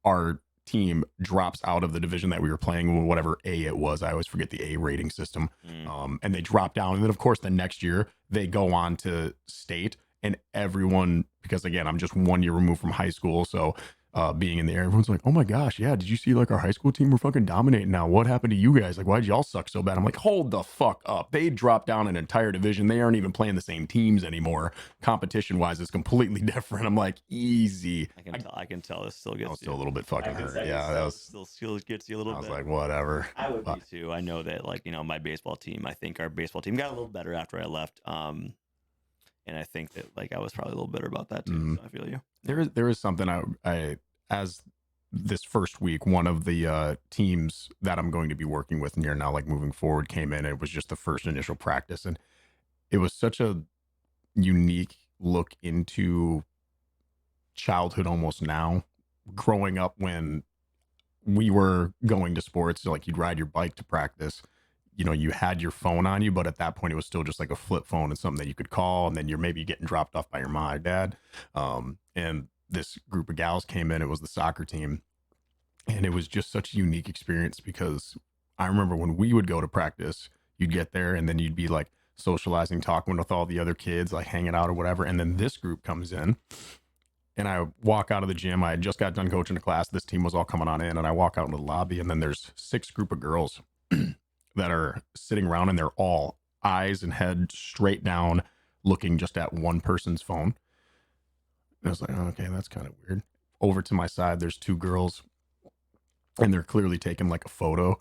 our team drops out of the division that we were playing, whatever A it was. I always forget the A rating system. And they drop down. And then, of course, the next year, they go on to state. And everyone, because again, I'm just 1 year removed from high school. So being in the air, everyone's like, oh my gosh, yeah, did you see like our high school team? We're fucking dominating now. What happened to you guys? Like, why'd y'all suck so bad? I'm like, hold the fuck up. They dropped down an entire division. They aren't even playing the same teams anymore. Competition wise, it's completely different. I'm like, easy. I can tell this still I gets was you. still a little bit fucking I can hurt. say Yeah, that was. still gets you a little I was bit. like, whatever. I would But be too. I know that like, my baseball team, I think our baseball team got a little better after I left. And I think that like I was probably a little bitter about that too. So I feel you. there is something I as this first week, one of the teams that I'm going to be working with near now, like moving forward, came in. And it was just the first initial practice, and it was such a unique look into childhood almost now, growing up when we were going to sports. Like you'd ride your bike to practice, you had your phone on you, but at that point it was still just like a flip phone and something that you could call, and then you're maybe getting dropped off by your mom or dad. And this group of gals came in. It was the soccer team, and it was just such a unique experience because I remember when we would go to practice, you'd get there and then you'd be like socializing, talking with all the other kids, like hanging out or whatever. And then this group comes in, and I walk out of the gym. I had just got done coaching a class. This team was all coming on in, and I walk out into the lobby, and then there's 6 group of girls that are sitting around, and they're all eyes and head straight down, looking just at one person's phone. And I was like, oh, okay, that's kind of weird. Over to my side, there's 2 girls, and they're clearly taking like a photo.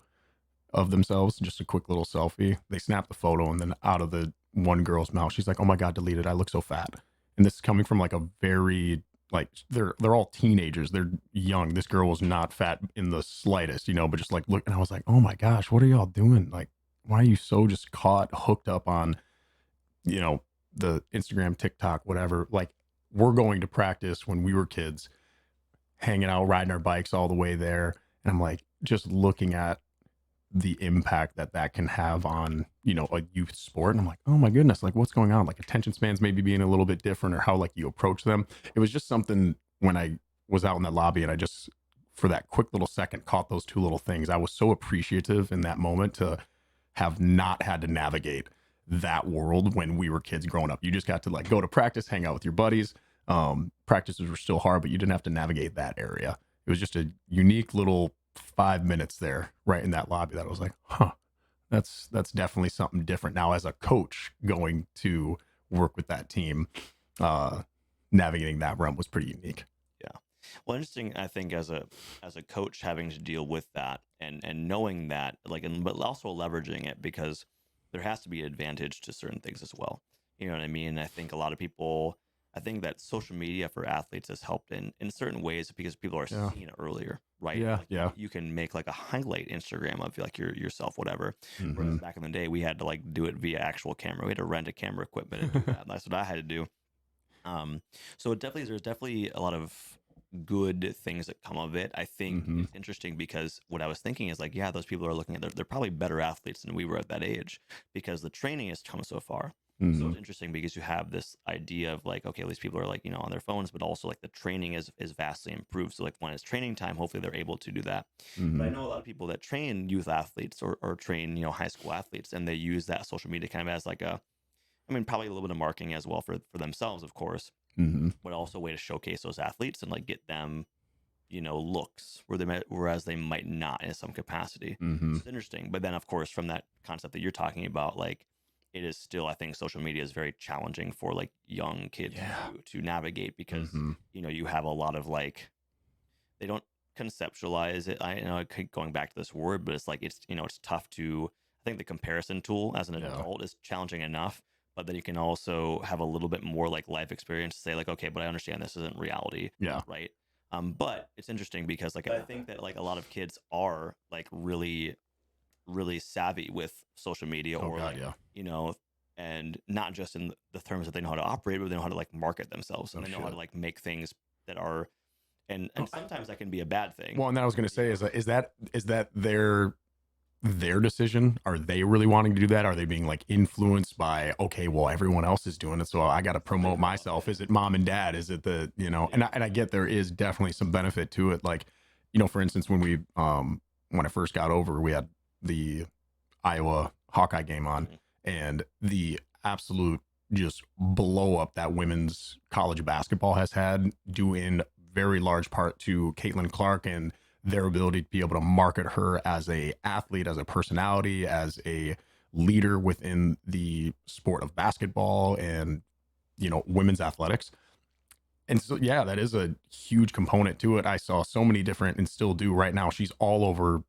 of themselves, just a quick little selfie. They snap the photo, and then out of the one girl's mouth, she's like, "Oh my god, delete it. I look so fat." And this is coming from like a very like they're all teenagers. They're young. This girl was not fat in the slightest, but just like look, and I was like, "Oh my gosh, what are y'all doing? Like, why are you so just caught hooked up on, you know, the Instagram, TikTok, whatever? Like, we're going to practice when we were kids, hanging out, riding our bikes all the way there." And I'm like, just looking at the impact that that can have on, a youth sport. And I'm like, oh my goodness, like what's going on? Like attention spans maybe being a little bit different, or how like you approach them. It was just something when I was out in that lobby, and I just, for that quick little second, caught those two little things. I was so appreciative in that moment to have not had to navigate that world when we were kids growing up. You just got to like go to practice, hang out with your buddies. Practices were still hard, but you didn't have to navigate that area. It was just a unique little 5 minutes there, right in that lobby, that I was like, huh, that's definitely something different. Now, as a coach going to work with that team, uh, navigating that realm was pretty unique. Yeah. Well, interesting. I think as a coach having to deal with that and knowing that, like, and but also leveraging it because there has to be advantage to certain things as well. You know what I mean? I think a lot of people. I think that social media for athletes has helped in certain ways because people are Yeah. seeing it earlier, right? Yeah. Like Yeah. you can make like a highlight Instagram of like yourself, whatever. Whereas Hmm. back in the day, we had to like do it via actual camera. We had to rent a camera equipment and do that. And that's what I had to do. Um, so there's definitely a lot of good things that come of it. I think Hmm. it's interesting because what I was thinking is like, yeah, those people are looking at they're probably better athletes than we were at that age because the training has come so far. So Hmm. it's interesting because you have this idea of like, okay, these people are like, on their phones, but also like the training is vastly improved. So like when it's training time, hopefully they're able to do that. But I Hmm. know a lot of people that train youth athletes or train, high school athletes, and they use that social media kind of as like probably a little bit of marketing as well for themselves, of course, Hmm. but also a way to showcase those athletes and like get them, looks whereas they might not in some capacity. Hmm. So it's interesting. But then, of course, from that concept that you're talking about, like it is still, I think, social media is very challenging for like young kids Yeah. to navigate because Hmm. you have a lot of like they don't conceptualize it. I know I keep going back to this word, but it's like it's tough to. I think the comparison tool as an Yeah. adult is challenging enough, but then you can also have a little bit more like life experience to say like, okay, but I understand this isn't reality, Yeah. right? But it's interesting because like I think that like a lot of kids are like really really savvy with social media Oh or God. like Yeah. you know and not just in the terms that they know how to operate, but they know how to like market themselves and Oh they know how to shit. like make things that are and sometimes that can be a bad thing. Well, and then I was going to You say, know, is that their decision? Are they really wanting to do that? Are they being like influenced by, okay, well, everyone else is doing it, so I got to promote myself? Is it mom and dad? Is it and yeah. I get there is definitely some benefit to it. Like, for instance, when I first got over, we had the Iowa Hawkeye game on, Mhm. and the absolute just blow up that women's college basketball has had, due in very large part to Caitlin Clark and their ability to be able to market her as a athlete, as a personality, as a leader within the sport of basketball and women's athletics. And so yeah, that is a huge component to it. I saw so many different, and still do right now, she's all over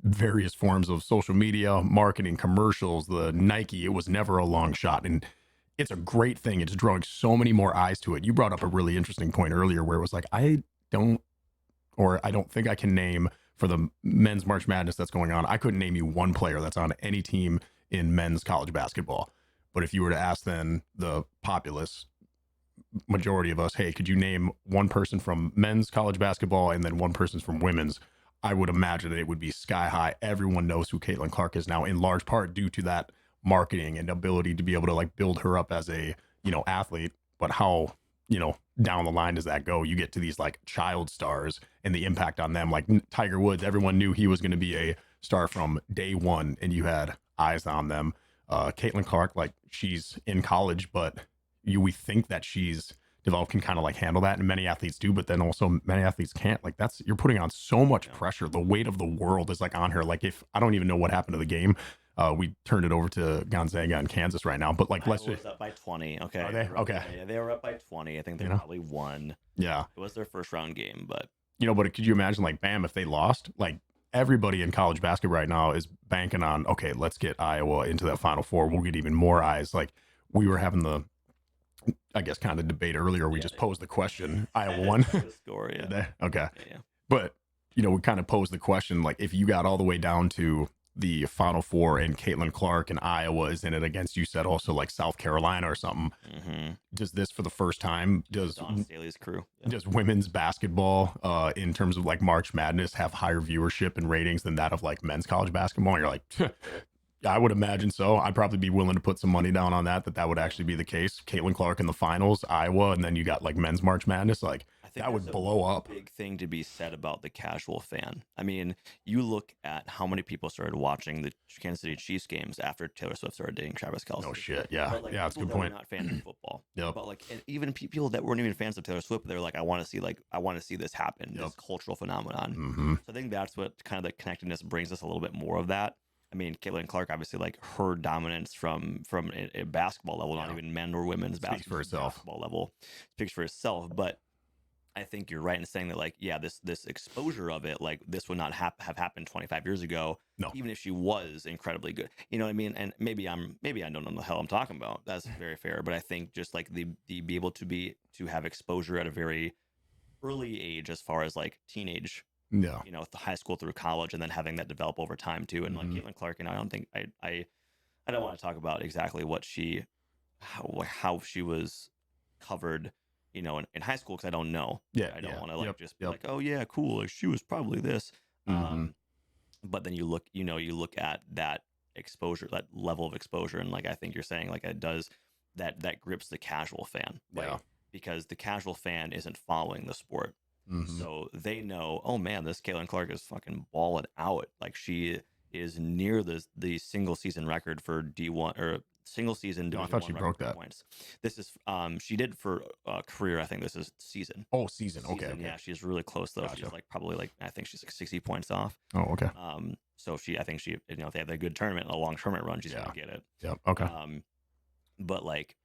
various forms of social media, marketing, commercials, the Nike. It was never a long shot. And it's a great thing. It's drawing so many more eyes to it. You brought up a really interesting point earlier where it was like, don't, I don't think I can name, for the men's March Madness that's going on, I couldn't name you one player that's on any team in men's college basketball. But if you were to ask then the populace, majority of us, hey, could you name one person from men's college basketball and then one person from women's? I would imagine that it would be sky high. Everyone knows who Caitlin Clark is now, in large part due to that marketing and ability to be able to like build her up as a, athlete. But how, down the line does that go? You get to these like child stars and the impact on them. Like Tiger Woods, everyone knew he was going to be a star from day one, and you had eyes on them. Caitlin Clark, like she's in college, but we think that she's developed, can kind of like handle that, and many athletes do, but then also many athletes can't. Like that's, you're putting on so much Yeah. pressure. The weight of the world is like on her. Like, if I don't even know what happened to the game, we turned it over to Gonzaga in Kansas right now, but like let's Iowa just, was up by 20. Okay. are they okay? Yeah, they were up by 20. I think they you know probably won. yeah, It was their first round game, but but could you imagine, like, bam, if they lost, like everybody in college basketball right now is banking on, okay, let's get Iowa into that Final Four. We'll get even more eyes. Like we were having the, I guess, kind of debate earlier. We Yeah, just posed the question. Iowa I won. did check the score. Did Yeah, they? Okay. yeah, yeah. But, we kind of posed the question, like, if you got all the way down to the Final Four and Caitlin Clark and Iowa is in it against, you said also like South Carolina or something, Mm-hmm. does this for the first time, Dawn Staley's crew. Yeah. does women's basketball, in terms of like March Madness, have higher viewership and ratings than that of like men's college basketball? And you're like, I would imagine so. I'd probably be willing to put some money down on that would actually be the case. Caitlin Clark in the finals, Iowa, and then you got like men's March Madness. Like I think that would there's blow a up. big thing to be said about the casual fan. I mean, you look at how many people started watching the Kansas City Chiefs games after Taylor Swift started dating Travis Kelce. No shit. Yeah. But like Yeah, that's a people good that were point. not fans of football. Yep. But like, and even people that weren't even fans of Taylor Swift, they're like, I want to see this happen, Yep. this cultural phenomenon. Mm-hmm. So I think that's what kind of the connectedness brings us a little bit more of that. I mean, Caitlin Clark, obviously, like her dominance from a basketball level, not Yeah. even men or women's Speaks for itself. basketball level, speaks for itself. But I think you're right in saying that, like, yeah, this exposure of it, like, this would not have happened 25 years ago, No. even if she was incredibly good. You know what I mean? And maybe I don't know the hell I'm talking about. That's very fair. But I think just like the be able to have exposure at a very early age, as far as like teenage, Yeah. the high school through college, and then having that develop over time too. And like Mhm. Caitlin Clark, I don't think I don't want to talk about exactly what how she was covered, in high school, because I don't know. Yeah. I don't Yeah. want to like Yep. just be Yep. like, oh yeah, cool, like she was probably this. Mhm. But then you look at that exposure, that level of exposure, and like I think you're saying, like it does that grips the casual fan, right? Yeah. Because the casual fan isn't following the sport. Mhm. So they know, oh man, this Caitlin Clark is fucking balling out. Like she is near the single season record for D1, or single season No, I Division thought One she record broke for that. points. This is she did for career. I think this is season. Oh, season. Okay. Okay. Yeah, she's really close though. Gotcha. She's like probably like, I think she's like 60 points off. Oh, okay. So I think she, if they have a good tournament, a long tournament run, she's Yeah. gonna get it. Yep. Okay. But like,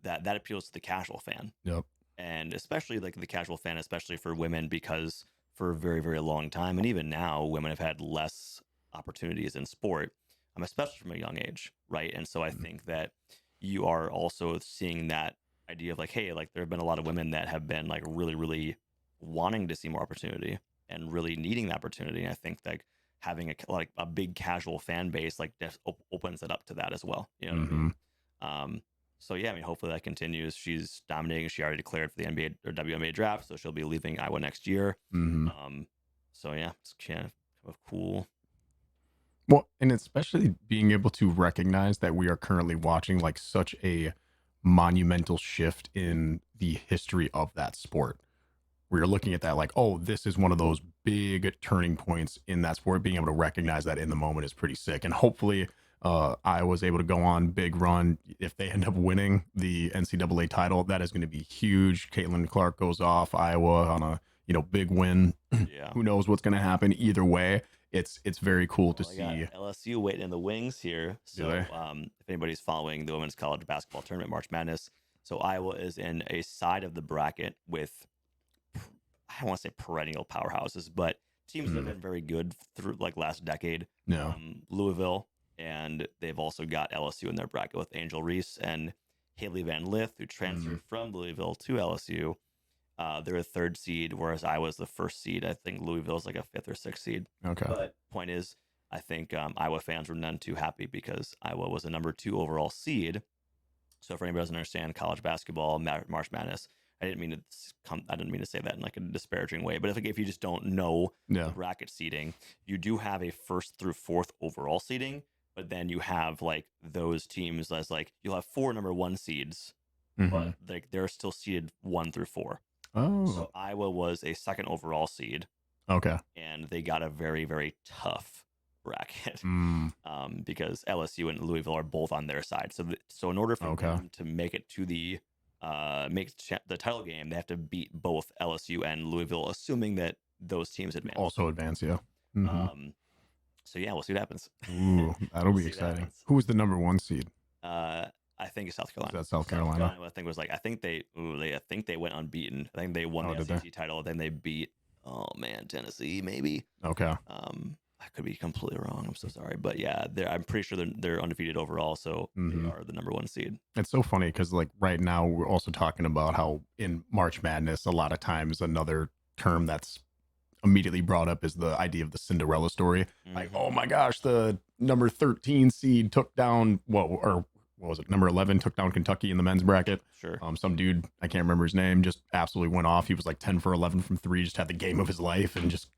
that appeals to the casual fan. Yep. And especially like the casual fan, especially for women, because for a very, very long time, and even now, women have had less opportunities in sport, especially from a young age, right? And so I Mhm. think that you are also seeing that idea of like, hey, like there have been a lot of women that have been like really, really wanting to see more opportunity and really needing the opportunity. And I think like having a big casual fan base like opens it up to that as well. You know what I mean? So yeah, I mean, hopefully that continues. She's dominating. She already declared for the NBA or WNBA draft, so she'll be leaving Iowa next year. Mm-hmm. So yeah, it's kind of cool. Well, and especially being able to recognize that we are currently watching like such a monumental shift in the history of that sport. We are looking at that like, oh, this is one of those big turning points in that sport. Being able to recognize that in the moment is pretty sick. And hopefully, Iowa's able to go on big run. If they end up winning the NCAA title, that is going to be huge. Caitlin Clark goes off, Iowa on a big win. Yeah. Who knows what's going to happen either way. It's very cool to Well, I see. got LSU waiting in the wings here. So they? If anybody's following the women's college basketball tournament, March Madness, so Iowa is in a side of the bracket with, I don't want to say perennial powerhouses, but teams that have been very good through like last decade. No. Louisville, and they've also got LSU in their bracket with Angel Reese and Haley Van Lith, who transferred from Louisville to LSU. They're a third seed, whereas Iowa's the first seed. I think Louisville's like a fifth or sixth seed. Okay. But point is, I think Iowa fans were none too happy because Iowa was a number 2 overall seed. So for anybody who doesn't understand college basketball, March Madness, I didn't mean to say that in like a disparaging way. But if you just don't know the bracket seeding, you do have a 1st through 4th overall seeding, but then you have like those teams as like you'll have 4 number 1 seeds, but like they're still seeded 1 through 4. Oh. So Iowa was a 2nd overall seed. Okay. And they got a very, very tough bracket because LSU and Louisville are both on their side. So in order for them to make it to the title game, they have to beat both LSU and Louisville, assuming that those teams advance. Also advance, yeah. So yeah, we'll see what happens. Ooh, that'll be exciting. Who was the number 1 seed? I think it's South Carolina. Is that South Carolina? I think they went unbeaten. I think they won the SEC title. Then they beat Oh man, Tennessee maybe. Okay. I could be completely wrong. I'm so sorry, but yeah, I'm pretty sure they're undefeated overall, so they Hmm. are the number 1 seed. It's so funny because like right now we're also talking about how in March Madness a lot of times another term that's immediately brought up is the idea of the Cinderella story. Like, Hmm. oh my gosh, the number 13 seed took down what was it? Number 11 took down Kentucky in the men's bracket. Sure. Some dude, I can't remember his name, just absolutely went off. He was like 10 for 11 from three, just had the game of his life and just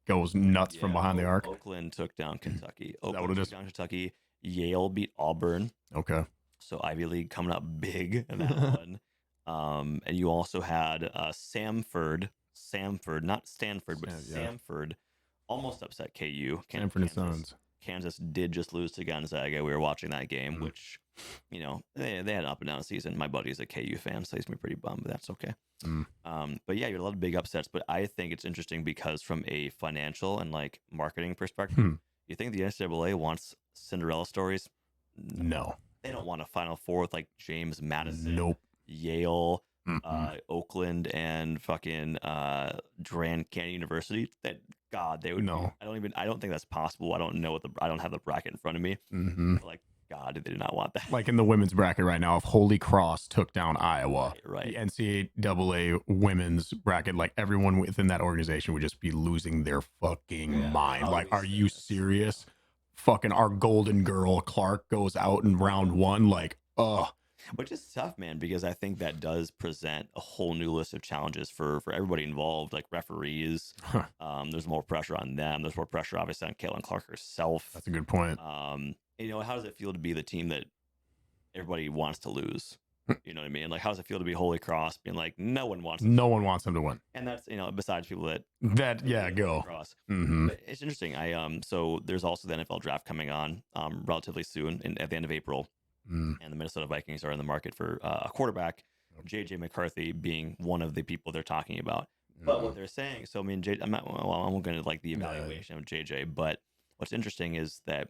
goes nuts from Yeah, behind the arc. Oakland took down Kentucky. Is that what Oakland it took is? down Kentucky. Yale beat Auburn. Okay. So Ivy League coming up big in that one. And you also had Samford, not Stanford, but Yeah. Samford, almost upset KU. Sanford and Sons. Kansas did just lose to Gonzaga. We were watching that game, Mm. which, they had an up and down season. My buddy's a KU fan, so he's me pretty bummed, but that's okay. Mm. But yeah, you had a lot of big upsets. But I think it's interesting because from a financial and like marketing perspective, Hmm. you think the NCAA wants Cinderella stories? No. They don't want a Final Four with like James Madison, Nope. Yale, Mm-mm. Oakland, and fucking Grand Canyon University. That God, they would. No. I don't think that's possible. I don't know I don't have the bracket in front of me. Mm-hmm. But like God, they did not want that. Like in the women's bracket right now, if Holy Cross took down Iowa, Right. the NCAA women's bracket, like everyone within that organization would just be losing their fucking Yeah, mind. Like, are you serious? serious? Fucking our golden girl Clark goes out in round one. Like, Which is tough, man, because I think that does present a whole new list of challenges for everybody involved, like referees. There's more pressure on them. There's more pressure, obviously, on Caitlin Clark herself. that's a good point. How does it feel to be the team that everybody wants to lose? You know what I mean? Like, how does it feel to be Holy Cross being like, no one wants No one wants them to win. and that's, besides people that Yeah, Holy go. Cross. Mm-hmm. But it's interesting. So there's also the NFL draft coming on relatively soon at the end of April. Mm. And the Minnesota Vikings are in the market for a quarterback, JJ McCarthy being one of the people they're talking about. But what they're saying, so I mean, I'm going to like the evaluation of JJ, but what's interesting is that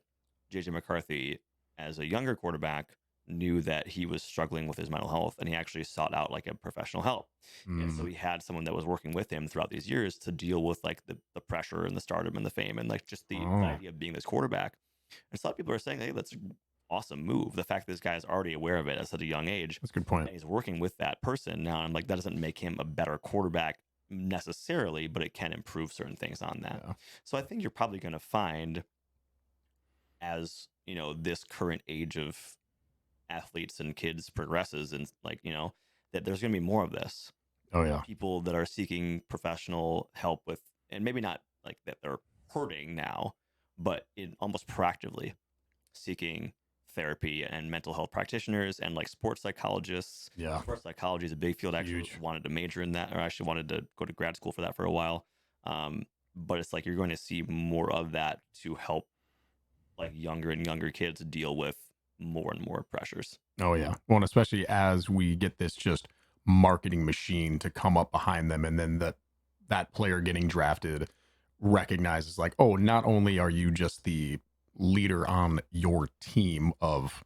JJ McCarthy, as a younger quarterback, knew that he was struggling with his mental health, and he actually sought out like a professional help. And so he had someone that was working with him throughout these years to deal with like the pressure and the stardom and the fame and like just the idea of being this quarterback. And so a lot of people are saying, hey, that's awesome move. The fact that this guy is already aware of it at such a young age, That's a good point. and he's working with that person now. I'm like, that doesn't make him a better quarterback necessarily, but it can improve certain things on that. Yeah. So I think you're probably going to find, as this current age of athletes and kids progresses, and like that there's going to be more of this. Oh yeah. People that are seeking professional help with, and maybe not like that they're hurting now, but in almost proactively seeking therapy and mental health practitioners and like sports psychologists. Yeah. Sports psychology is a big field. I actually Huge. wanted to major in that, or I actually wanted to go to grad school for that for a while. But it's like you're going to see more of that to help like younger and younger kids deal with more and more pressures. Oh yeah. Well, and especially as we get this just marketing machine to come up behind them, and then that player getting drafted recognizes like, oh, not only are you just the leader on your team of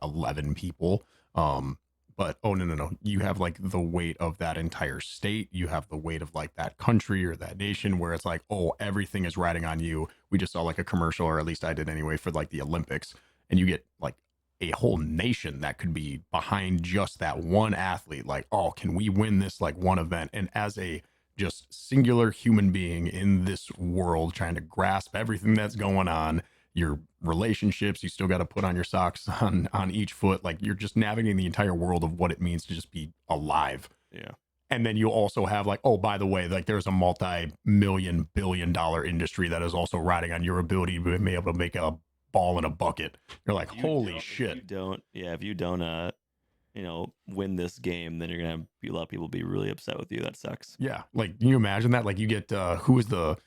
11 people, but oh no, you have like the weight of that entire state. You have the weight of like that country or that nation, where it's like, oh, everything is riding on you. We just saw like a commercial, or at least I did anyway, for like the Olympics, and you get like a whole nation that could be behind just that one athlete. Like, oh, can we win this like one event? And as a just singular human being in this world trying to grasp everything that's going on, your relationships, you still got to put on your socks on each foot. Like, you're just navigating the entire world of what it means to just be alive. Yeah. And then you also have like, oh, by the way, like there's a multi-million billion-dollar industry that is also riding on your ability to be able to make a ball in a bucket. You're like, holy shit. If you don't win this game, then you're gonna have a lot of people be really upset with you. That sucks. Yeah. Like, can you imagine that? Like, you get who is the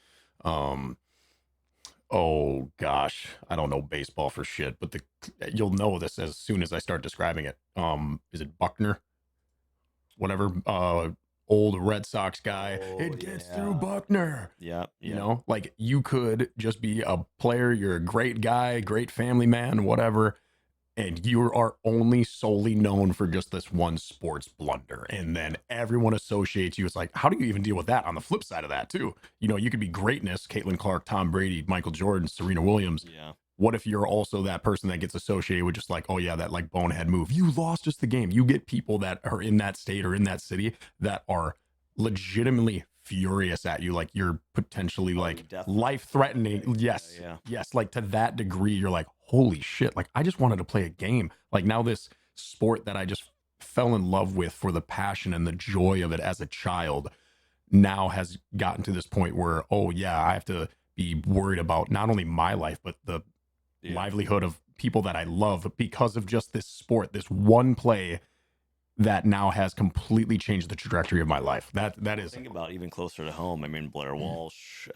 oh gosh, I don't know baseball for shit, but you'll know this as soon as I start describing it. Is it Buckner? Whatever, old Red Sox guy. It gets through Buckner. Yeah. You know, like, you could just be a player, you're a great guy, great family man, whatever, and you are only solely known for just this one sports blunder, and then everyone associates you. It's like, how do you even deal with that? On the flip side of that too, you could be greatness, Caitlin Clark, Tom Brady, Michael Jordan, Serena Williams. Yeah. What if you're also that person that gets associated with just like, oh yeah, that like bonehead move, you lost just the game? You get people that are in that state or in that city that are legitimately furious at you, like you're potentially like life threatening. Yes, Yeah. yes, like to that degree, you're like, holy shit, like I just wanted to play a game. Like now this sport that I just fell in love with for the passion and the joy of it as a child now has gotten to this point where, oh yeah, I have to be worried about not only my life but the livelihood of people that I love because of just this sport, this one play that now has completely changed the trajectory of my life. That is, Think about even closer to home. I mean, Blair Walsh,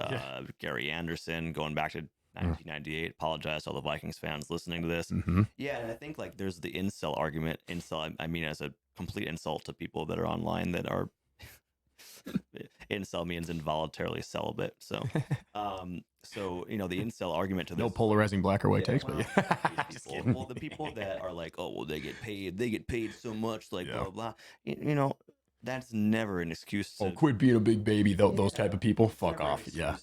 Gary Anderson, going back to 1998. Apologize to all the Vikings fans listening to this. Yeah, and I think like there's the incel argument. Incel, I mean, as a complete insult to people that are online that are incel means involuntarily celibate. So, the incel argument to this. No polarizing black or white takes, but yeah. Just kidding. Well, the people that are like, oh, well, they get paid so much, like blah blah. That's never an excuse to quit being a big baby. Those type of people, fuck off. Yeah.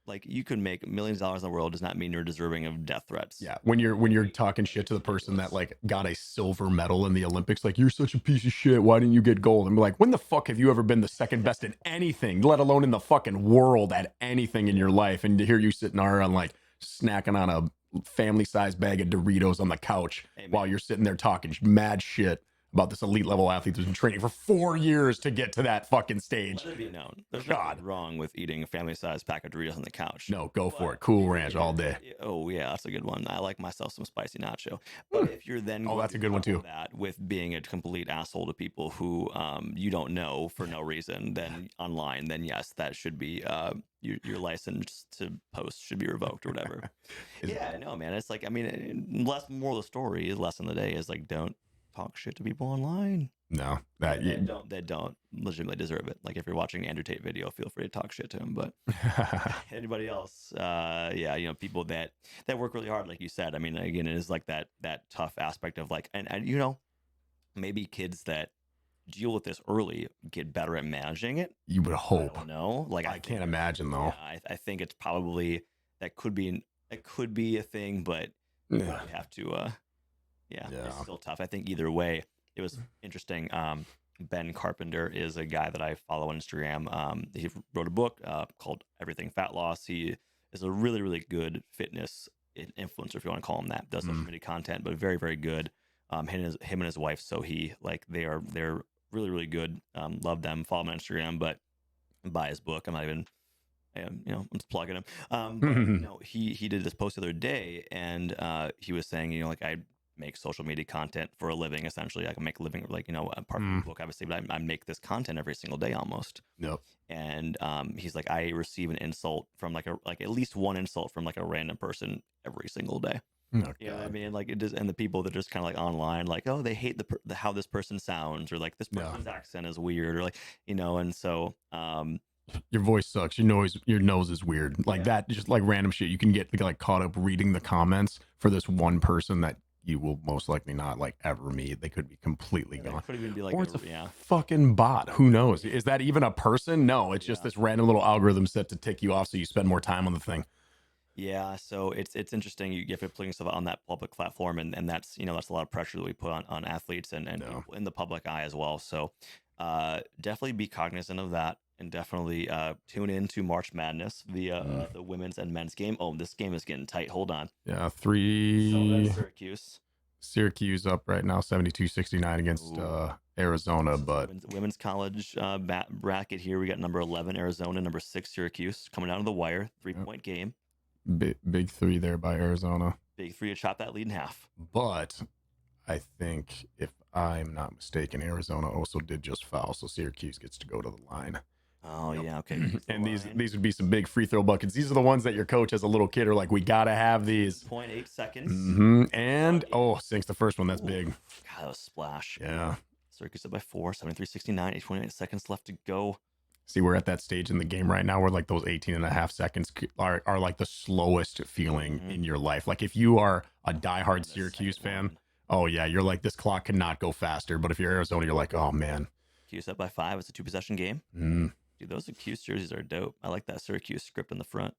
Like you could make millions of dollars in the world does not mean you're deserving of death threats. Yeah, when you're talking shit to the person that like got a silver medal in the Olympics, like you're such a piece of shit. Why didn't you get gold? And be like, when the fuck have you ever been the second best in anything, let alone in the fucking world at anything in your life? And to hear you sitting there on like snacking on a family-sized bag of Doritos on the couch while you're sitting there talking mad shit about this elite level athlete who's been training for 4 years to get to that fucking stage. Let it be known. There's nothing wrong with eating a family-sized pack of Doritos on the couch. No, go for it. Cool Ranch all day. Oh yeah, that's a good one. I like myself some spicy nacho. But if you're then that's a good one too. That with being a complete asshole to people who you don't know for no reason, then online, then yes, that should be your license to post should be revoked or whatever. Yeah, no, man. It's like, I mean, less moral of the story, lesson of the day is like, don't talk shit to people online. No, that don't legitimately deserve it. Like if you're watching Andrew Tate video, feel free to talk shit to him. But anybody else, people that work really hard, like you said. I mean, again, it is like that tough aspect of like, and maybe kids that deal with this early get better at managing it. You would hope. No, like I can't imagine though. Yeah, I think it's probably that could be a thing, but you have to. It's still tough. I think either way, it was interesting. Ben Carpenter is a guy that I follow on Instagram. He wrote a book called Everything Fat Loss. He is a really, really good fitness influencer, if you want to call him that. Does social media content, but very, very good. Him and his wife, Sohee, like they're really, really good. Love them. Follow him on Instagram, but buy his book. I'm not even. I'm just plugging him. But, he did this post the other day, and he was saying, like I make social media content for a living. Essentially, I can make a living, like apart from the book, obviously, but I make this content every single day almost. Yep. And he's like, I receive an insult from like at least one insult from like a random person every single day. Oh, you know what I mean? Like it does, and the people that are just kind of like online, like, oh, they hate the how this person sounds, or like this person's accent is weird, or like and so your voice sucks. Your nose is weird. Like that, just like random shit. You can get like caught up reading the comments for this one person that you will most likely not like ever meet. They could be completely gone. Could even be like or it's a fucking bot. Who knows? Is that even a person? No, it's just this random little algorithm set to tick you off so you spend more time on the thing. Yeah, so it's interesting. You get putting stuff on that public platform, and that's that's a lot of pressure that we put on athletes and people in the public eye as well. So definitely be cognizant of that, and definitely tune in to March Madness via the women's and men's game. Oh, this game is getting tight. Hold on. Yeah, 3. So that's Syracuse. Syracuse up right now, 72-69 against Arizona. But women's college bracket here, we got number 11 Arizona, number 6 Syracuse coming down to the wire. 3-point game. Big 3 there by Arizona. Big 3 to chop that lead in half. But I think, if I'm not mistaken, Arizona also did just foul, so Syracuse gets to go to the line. Oh, yeah, okay. And these would be some big free throw buckets. These are the ones that your coach as a little kid are like, we got to have these. 0.8 seconds. And, sinks the first one. That's big. God, that was a splash. Yeah. Syracuse up by 4, 73-69, 8.8 seconds left to go. See, we're at that stage in the game right now where like those 18 and a half seconds are like the slowest feeling in your life. Like if you are a diehard The Syracuse second fan, one. oh yeah, you're like, this clock cannot go faster. But if you're Arizona, you're like, oh man. Cuse up by 5. It's a 2-possession game. Mm, Dude, those Cuse jerseys are dope. I like that Syracuse script in the front.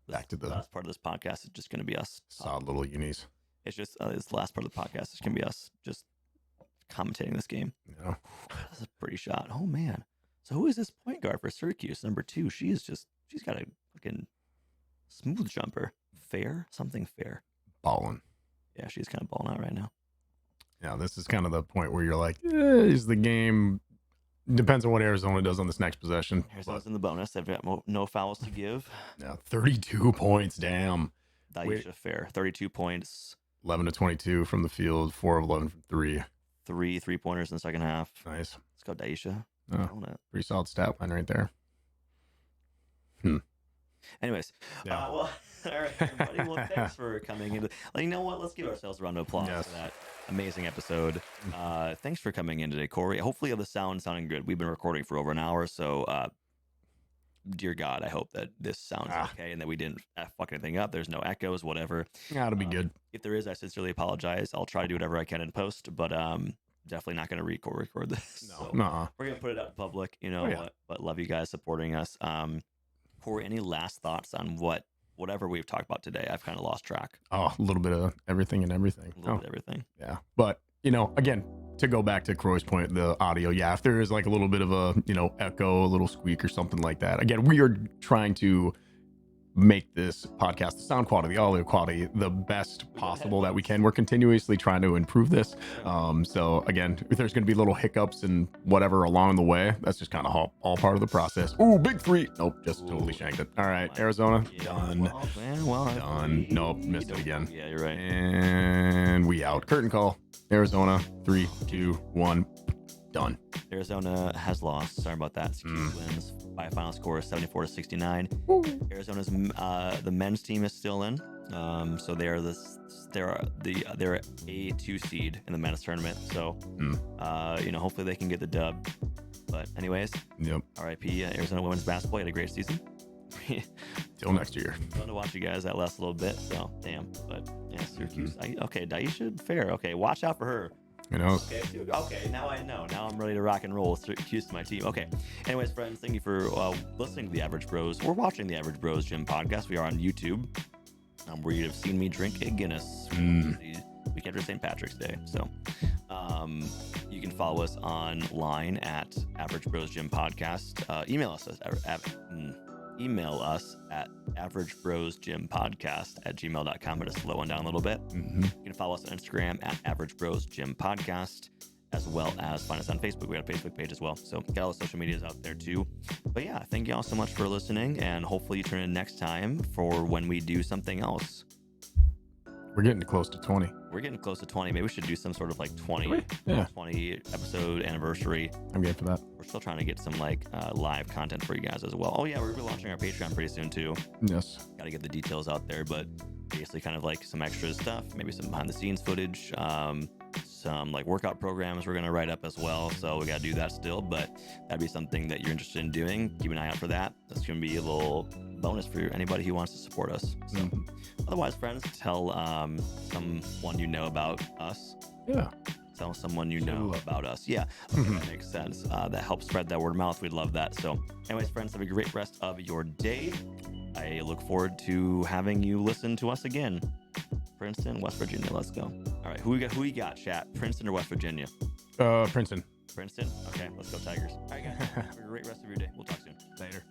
Back to the last part of this podcast is just going to be us. solid little unis. It's just it's the last part of the podcast. It's going to be us just commentating this game. You know? That's a pretty shot. Oh man. So who is this point guard for Syracuse? Number 2. She's got a fucking smooth jumper. Fair? Something fair. Balling. Yeah, she's kind of balling out right now. Yeah, this is kind of the point where you're like, is the game depends on what Arizona does on this next possession. Arizona's in the bonus. They've got no fouls to give. Yeah, 32 points, damn. Daisha Fair, 32 points. 11 to 22 from the field, 4 of 11 from 3. 3 3-pointers in the second half. Nice. Let's go, Daisha. Oh, pretty solid stat line right there. Anyways, Yeah. well, all right, everybody. Well, thanks for coming into. You know what? Let's give ourselves a round of applause Yes. for that amazing episode. Thanks for coming in today, Corey. Hopefully, the sound sounding good. We've been recording for over an hour, so dear God, I hope that this sounds okay and that we didn't fuck anything up. There's no echoes, whatever. Yeah, it'll be good. If there is, I sincerely apologize. I'll try to do whatever I can in post, but definitely not going to record this. No, So nuh-uh. we're gonna put it out in public, you know. Oh, yeah. But love you guys supporting us. Corey, any last thoughts on whatever we've talked about today? I've kind of lost track. Oh, a little bit of everything and everything. A little bit of everything. Yeah. But, you know, again, to go back to Croy's point, the audio, yeah, if there is like a little bit of a, you know, echo, a little squeak or something like that, again, we are trying to make this podcast, the sound quality, the audio quality, the best possible that we can. We're continuously trying to improve this. So again, if there's going to be little hiccups and whatever along the way, that's just kind of all part of the process. Ooh, big 3. Nope, just totally shanked it. All right, Arizona, Yeah, done. Well, Done. Nope, missed it again. Yeah, you're right. And we out. Curtain call. Arizona, 3, 2, 1. Done. Arizona has lost. Sorry about that. Syracuse wins by a final score of 74 to 69. Arizona's the men's team is still in. So they're a 2 seed in the men's tournament. So you know, hopefully they can get the dub. But anyways, Yep. RIP Arizona women's basketball. Had a great season. Till next year. Fun to watch you guys that last little bit. So damn. But yeah, Syracuse. Okay, Daisha Fair. Okay, watch out for her. You know, Okay, now I know. Now I'm ready to rock and roll with Syracuse to my team. Okay. Anyways, friends, thank you for listening to the Average Bros or watching the Average Bros Gym podcast. We are on YouTube, where you'd have seen me drink a Guinness for the weekend of St. Patrick's Day. So you can follow us online at Average Bros Gym Podcast. Email us at averagebrosgympodcast@gmail.com. But just slow one down a little bit. You can follow us on Instagram at Average Bros Gym Podcast, as well as find us on Facebook. We got a Facebook page as well. So got all the social medias out there too. But yeah, thank you all so much for listening, and hopefully you tune in next time for when we do something else. we're getting close to 20. We're getting close to 20. Maybe we should do some sort of like 20 episode anniversary. I'm game for that. We're still trying to get some like live content for you guys as well. Oh yeah, we're launching our Patreon pretty soon too. Yes. Got to get the details out there, but basically kind of like some extra stuff, maybe some behind the scenes footage, some like workout programs we're going to write up as well. So we got to do that still, but that'd be something that you're interested in doing. Keep an eye out for that. That's going to be a little bonus for anybody who wants to support us. So otherwise, friends, tell someone you know about us. Yeah. Tell someone you know about us. Yeah, okay, that makes sense. That helps spread that word of mouth. We'd love that. So anyways, friends, have a great rest of your day. I look forward to having you listen to us again. Princeton, West Virginia. Let's go. All right, who we got, chat? Princeton or West Virginia? Princeton. Princeton? Okay, let's go Tigers. All right, guys. Have a great rest of your day. We'll talk soon. Later.